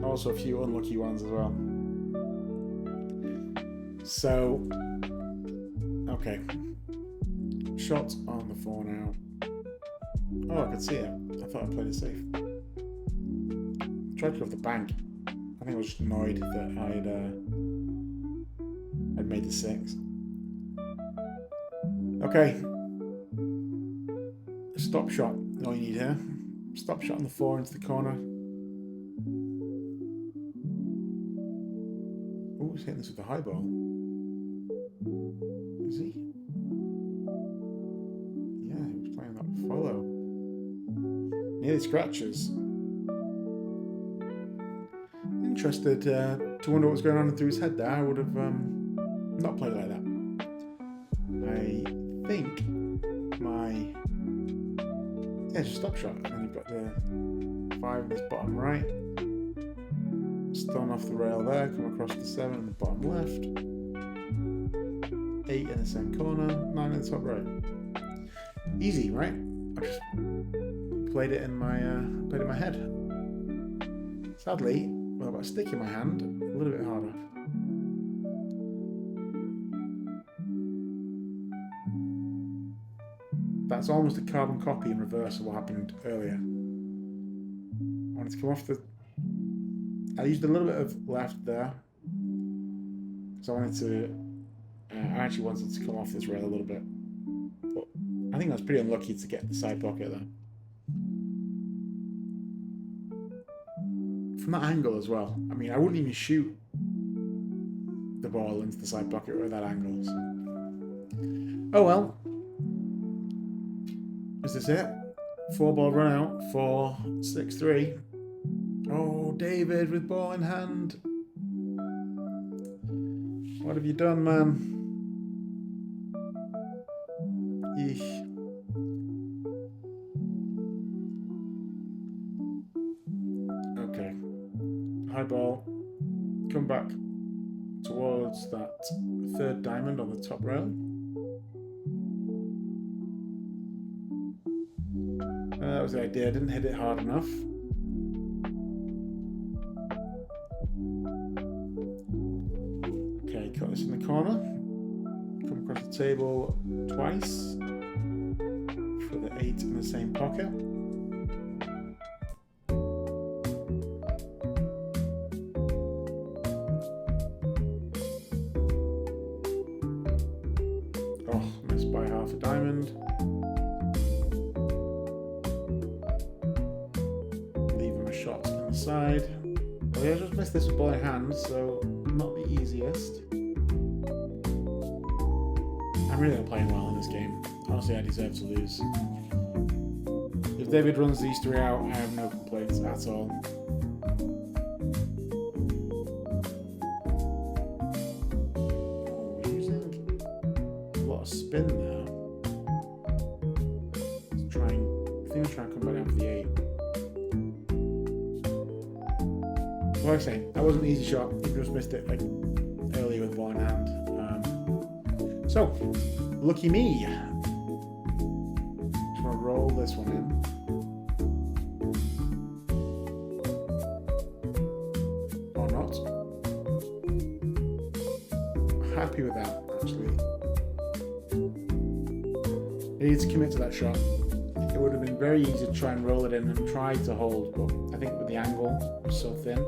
also a few unlucky ones as well. So, okay. Shot on the 4 now. Oh, I could see it. I thought I played it safe. Tried to go off the bank. I think I was just annoyed that I'd made the 6. Okay. A stop shot. All you need here. Stop shot on the 4 into the corner. Oh, he's hitting this with the high ball. Is he? Yeah, he was playing that follow. Nearly scratches. Interested to wonder what was going on through his head there. I would have not played like that. I think just stop shot. And you've got the 5 in this bottom right. Stun off the rail there, come across the 7 in the bottom left. 8 in the same corner, 9 in the top right. Easy, right? I just played it in my head. Sadly, with about a stick in my hand, a little bit harder. That's almost a carbon copy in reverse of what happened earlier. I wanted to come off I used a little bit of left there. So I actually wanted to come off this rail a little bit. But I think I was pretty unlucky to get the side pocket there. From that angle as well. I mean, I wouldn't even shoot the ball into the side pocket at that angle. So. Oh well. Is this it? 4 ball run out. 4, 6, 3. Oh, David with ball in hand. What have you done, man? Eesh. Okay. High ball. Come back towards that 3rd diamond on the top rail. That was the idea. I didn't hit it hard enough. Okay, cut this in the corner. Come across the table twice for the 8 in the same pocket. Oh, missed by half a diamond. Shot in the side. Well, I just missed this with ball in hand, so not the easiest. I'm really not playing well in this game. Honestly, I deserve to lose. If David runs these 3 out, I have no complaints at all. Oh, using a lot of spin there. Let's try and come back down for the 8. Like I say, that wasn't an easy shot. You just missed it like earlier with ball in hand. So, lucky me. Just want to roll this one in. Or not. Happy with that, actually. I need to commit to that shot. It would have been very easy to try and roll it in and try to hold, but I think with the angle so thin,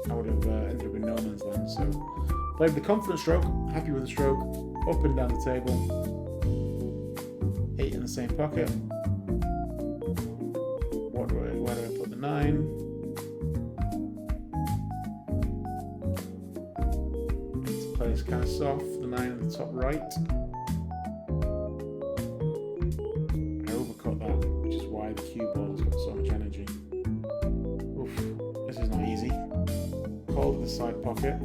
I would have ended up in no man's land. So played the confident stroke, happy with the stroke, up and down the table, 8 in the same pocket. Where do I put the 9? This plays kind of soft, the 9 in the top right. The cue ball's got so much energy. Oof, this is not easy. Hold the side pocket.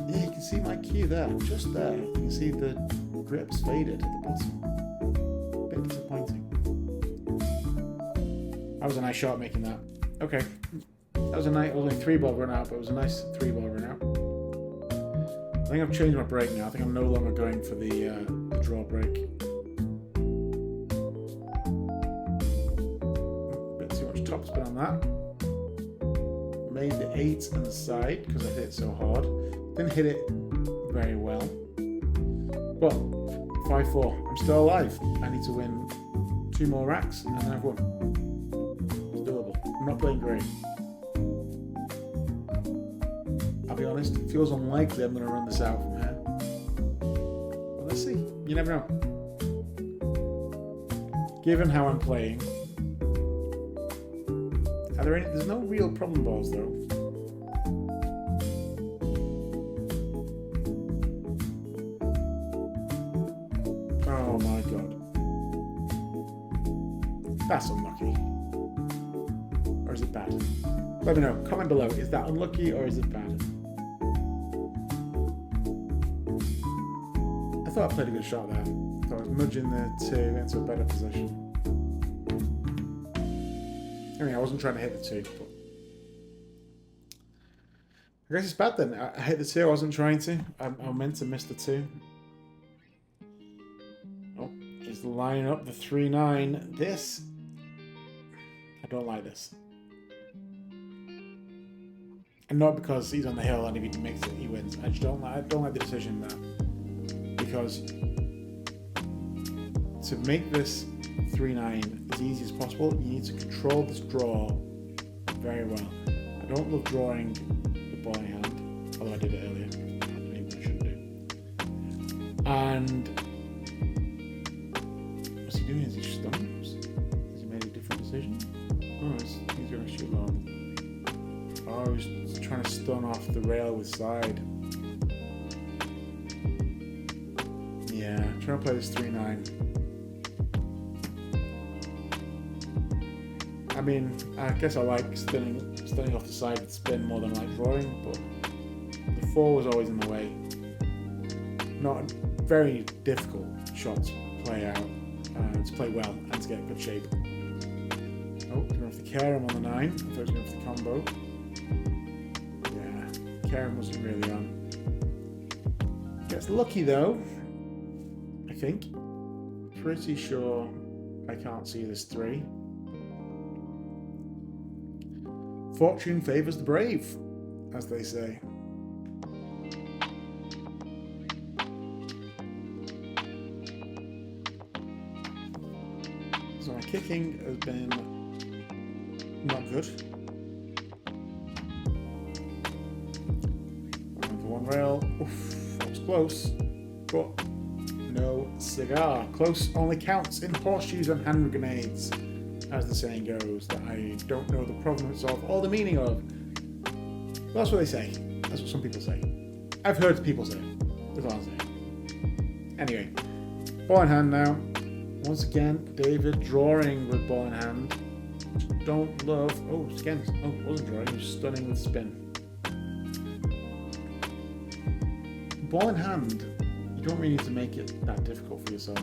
Yeah, you can see my cue there, just there. You can see the grips faded at the bottom. A bit disappointing. That was a nice shot making that. Okay, that was a nice. It was only 3-ball run out, but it was a nice 3-ball run out. I think I've changed my break now. I think I'm no longer going for the draw break. Topspin on that. Made the 8 on the side because I hit it so hard. Didn't hit it very well. But 5-4. I'm still alive. I need to win 2 more racks and then I've won. It's doable. I'm not playing great. I'll be honest, it feels unlikely I'm going to run this out from here. But let's see. You never know. Given how I'm playing, there's no real problem balls though. Oh my god. That's unlucky. Or is it bad? Let me know. Comment below. Is that unlucky or is it bad? I thought I played a good shot there. I thought I was nudging the 2 into a better position. I mean, I wasn't trying to hit the 2, but I guess it's bad then. I hit the 2, I wasn't trying to. I meant to miss the 2. Oh, he's lining up the 3-9. This, I don't like this. And not because he's on the hill and if he makes it, he wins. I don't like the decision there. Because to make this 3-9 as easy as possible, you need to control this draw very well. I don't love drawing the ball in hand, although I did it earlier. Maybe I shouldn't do. And what's he doing? Is he stunned? Has he made a different decision? Oh, he's going to shoot long. Oh, he's trying to stun off the rail with side. Yeah, I'm trying to play this 3-9. I mean, I guess I like stunning off the side with spin more than I like drawing, but the 4 was always in the way. Not a very difficult shot to play out, to play well, and to get good shape. Oh, going to have to carry him on the 9. I thought he was going for the combo. Yeah, Karen wasn't really on. Gets lucky though, I think. Pretty sure I can't see this 3. Fortune favours the brave, as they say. So my kicking has been not good. Going for 1 rail. Oof, that was close, but no cigar. Close only counts in horseshoes and hand grenades, as the saying goes, that I don't know the provenance of or the meaning of. But that's what they say. That's what some people say. I've heard people say it. That's all I'm saying. Anyway, ball in hand now. Once again, David drawing with ball in hand. Don't love. Oh, again. Oh, wasn't drawing. He was stunning with spin. Ball in hand. You don't really need to make it that difficult for yourself.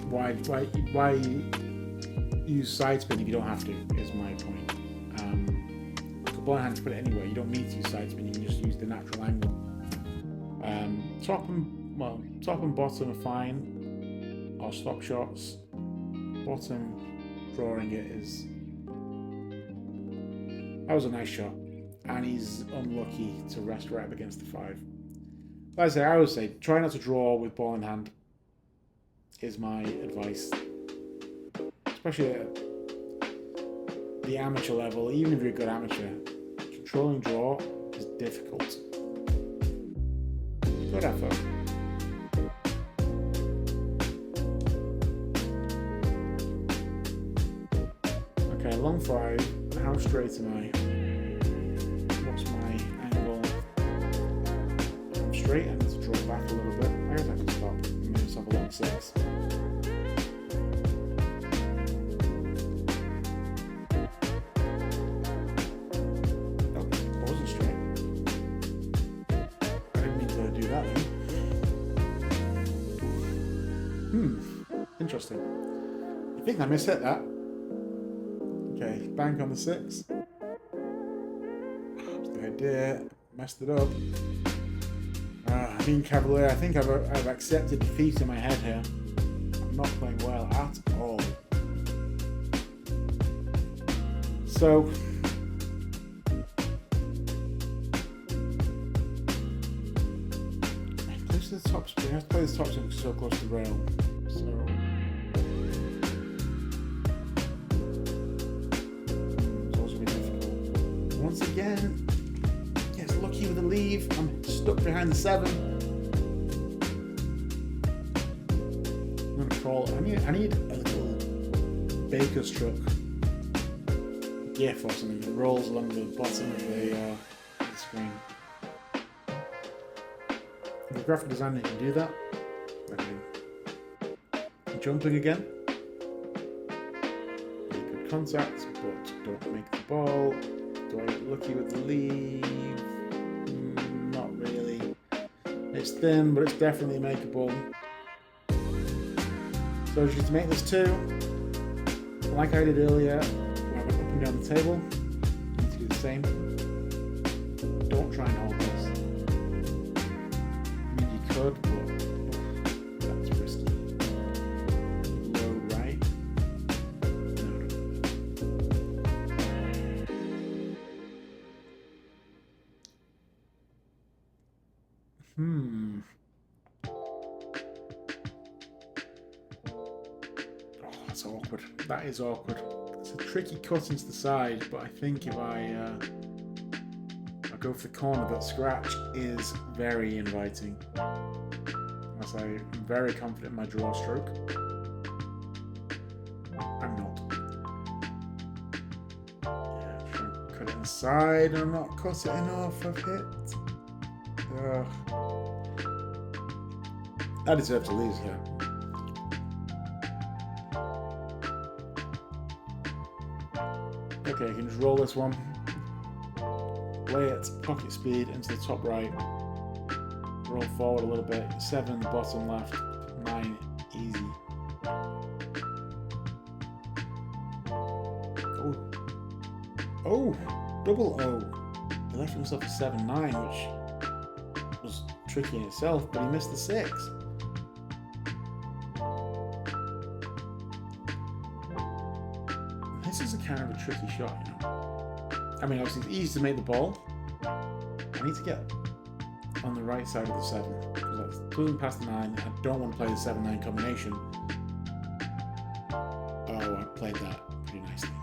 Why use side spin if you don't have to, is my point. Ball in hand, you put it anywhere. You don't need to use side spin, you can just use the natural angle. Top and bottom are fine, or stop shots. Bottom, drawing it is... That was a nice shot, and he's unlucky to rest right up against the 5. Like I always say, try not to draw with ball in hand is my advice. Especially at the amateur level, even if you're a good amateur, controlling draw is difficult. Good effort. Okay, long 5. How straight am I? What's my angle? I'm straight, I need to draw back a little bit. I guess I can stop. Maybe just have a long 6. Interesting. I think I mishit that. Okay, bank on the 6. That's the idea. Messed it up. Being Cavalier, I think I've accepted defeat in my head here. I'm not playing well at all. So, close to the top spin. I have to play the top spin so close to the rail. So. Once again, gets lucky with the leave. I'm stuck behind the 7. I'm gonna call. I need a little baker's truck GIF or something that rolls along the bottom of the screen. The graphic designer can do that. Okay. Jumping again. Make good contact, but don't make the ball. Do I get lucky with the leave? Not really. It's thin, but it's definitely makeable. So just to make this 2, like I did earlier, when I went up and down the table, you need to do the same. Don't try and hold this. I mean, you could, but that's risky. Low right. Oh, that's awkward. That is awkward. It's a tricky cut into the side, but I think if I go for the corner, that scratch is very inviting. As I'm very confident in my draw stroke. I'm not. Yeah, try and cut it inside and not cut it enough. I've hit. I deserve to lose here. Okay, I can just roll this one. Lay it, pocket speed into the top right. Roll forward a little bit. 7 bottom left. 9 easy. Oh, double O. He left himself a 7-9, which was tricky in itself, but he missed the 6. This is a kind of a tricky shot, you know. I mean, obviously it's easy to make the ball. I need to get on the right side of the 7 because that doesn't pass the 9. I don't want to play the 7-9 combination. Oh, I played that pretty nicely.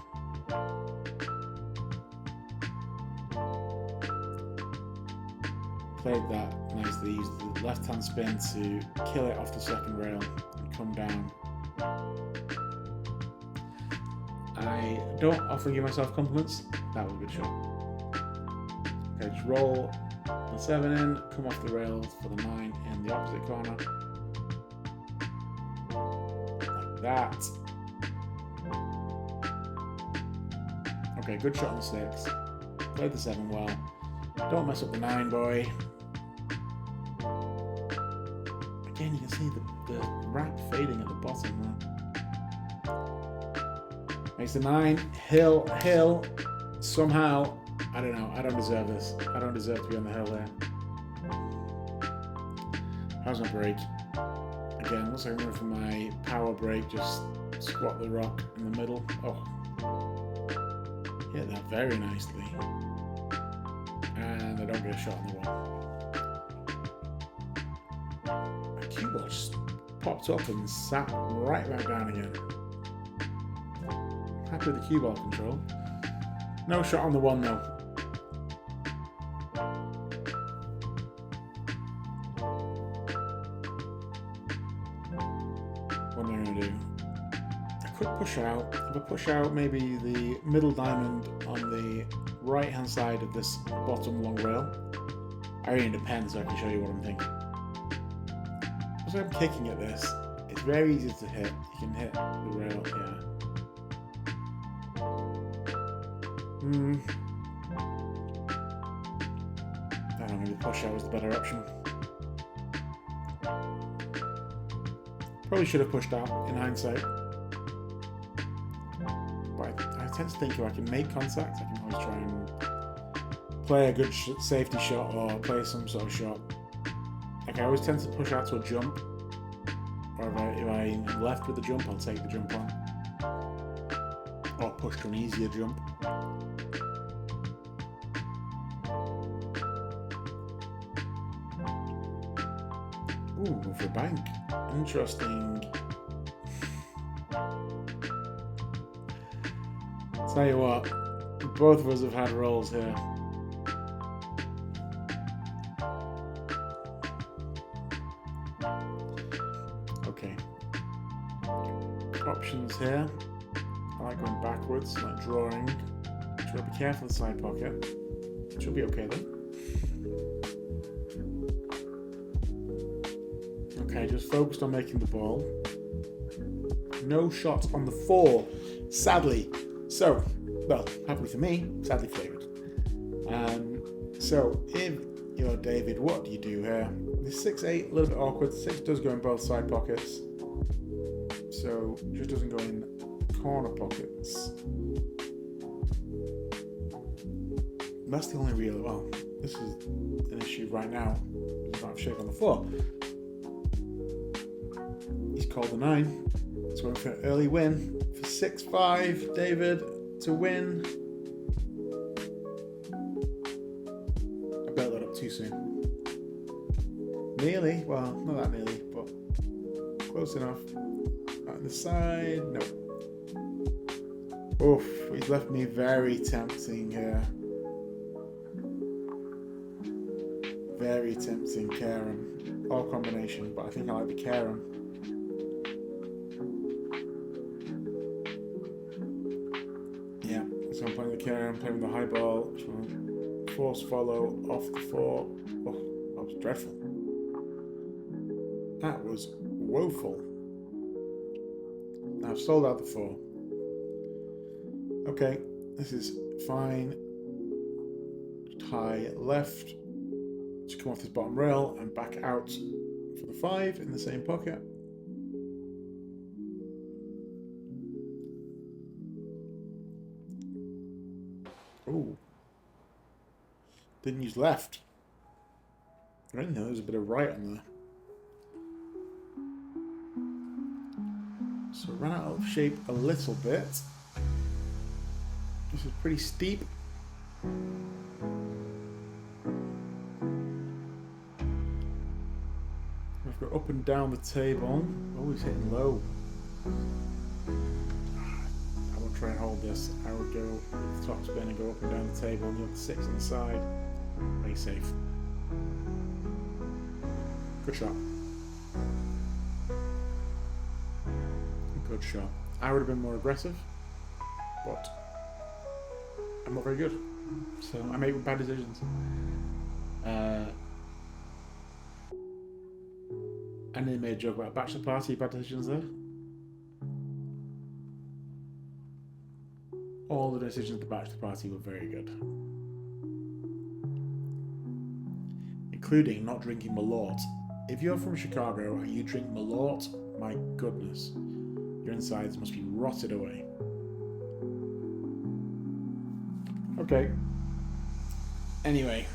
Played that nicely. Used the left-hand spin to kill it off the second rail and come down. I don't often give myself compliments. That was a good shot. Okay, just roll the 7 in, come off the rails for the 9 in the opposite corner. Like that. Okay, good shot on the 6. Played the 7 well. Don't mess up the 9, boy. Again, you can see the wrap fading at the bottom there. Makes the 9. Hill. Somehow, I don't know. I don't deserve this. I don't deserve to be on the hill there. How's my break? Again, looks like I'm going for my power break. Just squat the rock in the middle. Oh. Hit that very nicely. And I don't get a shot on the wall. cue ball just popped up and sat right back down again. Happy with the cue ball control. No shot on the one though. What am I going to do? A quick push out. If I push out maybe the middle diamond on the right hand side of this bottom long rail. I really depends so I can show you what I'm thinking. As I'm kicking at this, it's very easy to hit. You can hit the rail, yeah. I don't know, maybe push out was the better option. Probably should have pushed out in hindsight. But I tend to think if I can make contact, I can always try and play a good safety shot or play some sort of shot. Like I always tend to push out to a jump. Or if I'm left with the jump, I'll take the jump on. Or push to an easier jump. Ooh, go for a bank. Interesting. Tell you what, both of us have had rolls here. Okay. Options here. I like going backwards, like drawing. Should I be careful of the side pocket? Should be okay then. Okay, just focused on making the ball. No shot on the 4, sadly. So, well, happily for me, sadly flavoured. So, if you're David, what do you do here? The 6-8, a little bit awkward. 6 does go in both side pockets. So, it just doesn't go in the corner pockets. That's the only real, well, this is an issue right now. You can't have shape on the 4. He's called the 9. It's going for an early win for 6-5. David to win. I built that up too soon. Nearly. Well, not that nearly, but close enough. On the side, no. Oof, he's left me very tempting here. Very tempting Karen. Or combination, but I think I like the Karen. Yeah, so I'm playing the Karen, I'm playing the high ball. Force follow off the 4. Oh, that was dreadful. That was woeful. I've sold out the 4. Okay, this is fine. High left to come off this bottom rail and back out for the 5 in the same pocket. Oh, didn't use left. I didn't know there was a bit of right on there. So ran out of shape a little bit. This is pretty steep. We've got up and down the table. Always hitting low. I will try and hold this. I would go with the top spin and go up and down the table and you have the 6 on the side. Very safe. Good shot. Good shot. I would have been more aggressive, but I'm not very good. So I make bad decisions. I nearly made a joke about a bachelor party, bad decisions there. All the decisions at the bachelor party were very good. Including not drinking Malort. If you're from Chicago and you drink Malort, my goodness, your insides must be rotted away. Okay. Anyway.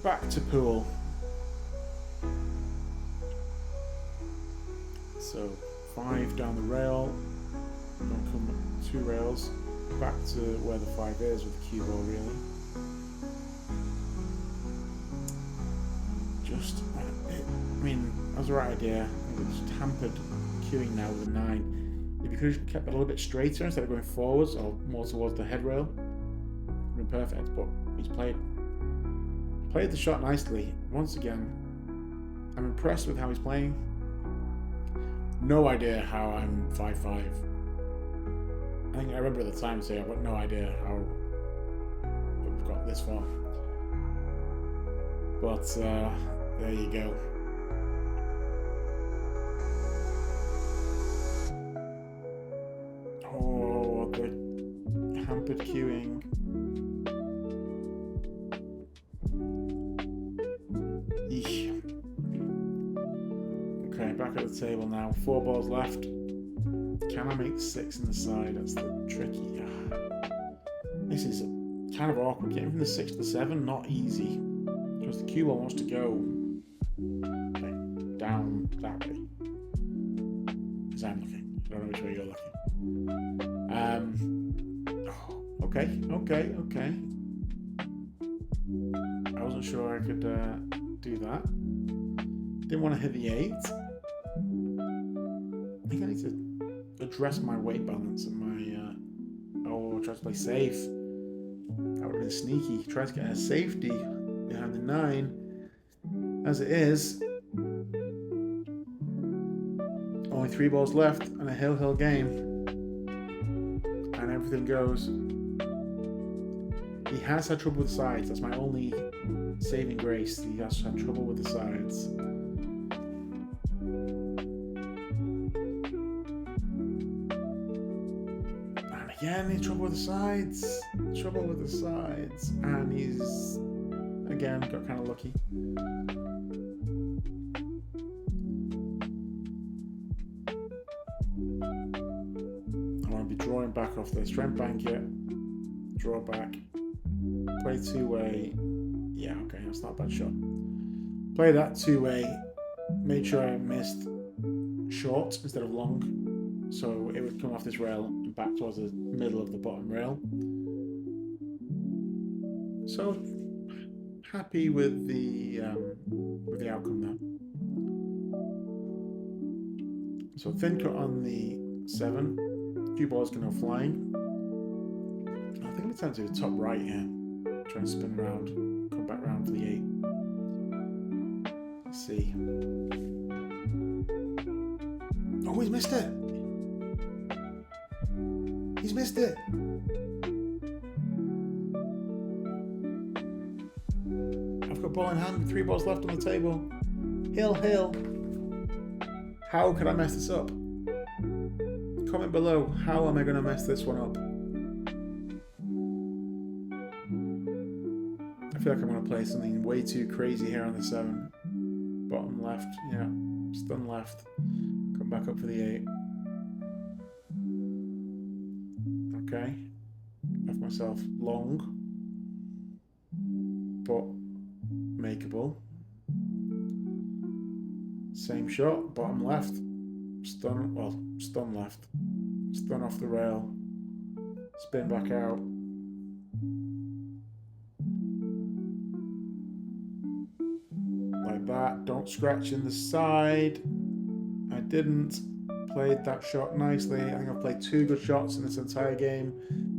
Back to pool. So 5 down the rail. Don't come 2 rails. Back to where the 5 is with the cue ball really. I mean, that was the right idea. I think it's hampered queuing now with a 9. If you could have kept it a little bit straighter instead of going forwards or more towards the headrail, it would have been perfect. But he's played the shot nicely. Once again, I'm impressed with how he's playing. No idea how I'm 5'5". I think I remember at the time saying I've got no idea how we've got this far. But there you go. Oh, the hampered queuing. Eesh. Okay, back at the table now. 4 balls left. Can I make 6 in the side? That's the tricky. This is kind of awkward. Getting from the 6 to the 7, not easy. Because the cue ball wants to go down that way. As I'm looking. I don't know which way you're looking. Okay. I wasn't sure I could do that. Didn't want to hit the 8. I think I need to address my weight balance and my try to play safe. That would have been sneaky. Try to get a safety behind the 9. As it is, only 3 balls left and a hill game, and everything goes. He has had trouble with the sides. That's my only saving grace. He has had trouble with the sides. Again, he's trouble with the sides. And he's, again, got kind of lucky. I want to be drawing back off this. Try and bank it. Draw back. Play 2-way. Yeah, okay, that's not a bad shot. Play that 2-way. Made sure I missed short instead of long. So it would come off this rail and back towards the middle of the bottom rail. So happy with the outcome there. So thin cut on the 7. Cue balls can go flying. I think I'm going to the top right here. Try and spin around, come back round to the 8. Let's see. Oh, he's missed it. He's missed it. I've got ball in hand, 3 balls left on the table. Hill. How could I mess this up? Comment below, how am I going to mess this one up? I feel like I'm going to play something way too crazy here on the 7. Bottom left, yeah, stun left. Come back up for the 8. Okay, left myself long, but makeable. Same shot, bottom left, stun left, stun off the rail, spin back out. Like that, don't scratch in the side. I didn't. Played that shot nicely. I think I've played 2 good shots in this entire game.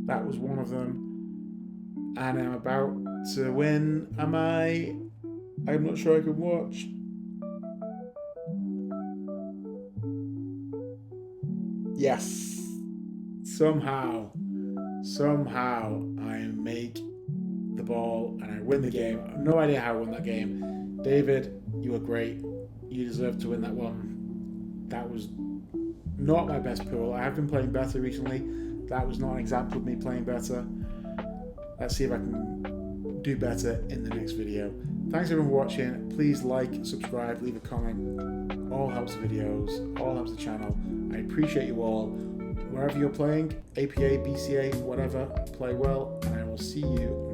That was one of them. And I'm about to win. Am I? I'm not sure I can watch. Yes. Somehow I make the ball and I win the game. I have no idea how I won that game. David, you were great. You deserve to win that one. That was not my best pool. I have been playing better recently. That was not an example of me playing better. Let's see if I can do better in the next video. Thanks everyone for watching. Please like, subscribe, leave a comment. All helps the videos, all helps the channel. I appreciate you all. Wherever you're playing, APA, BCA, whatever, play well, and I will see you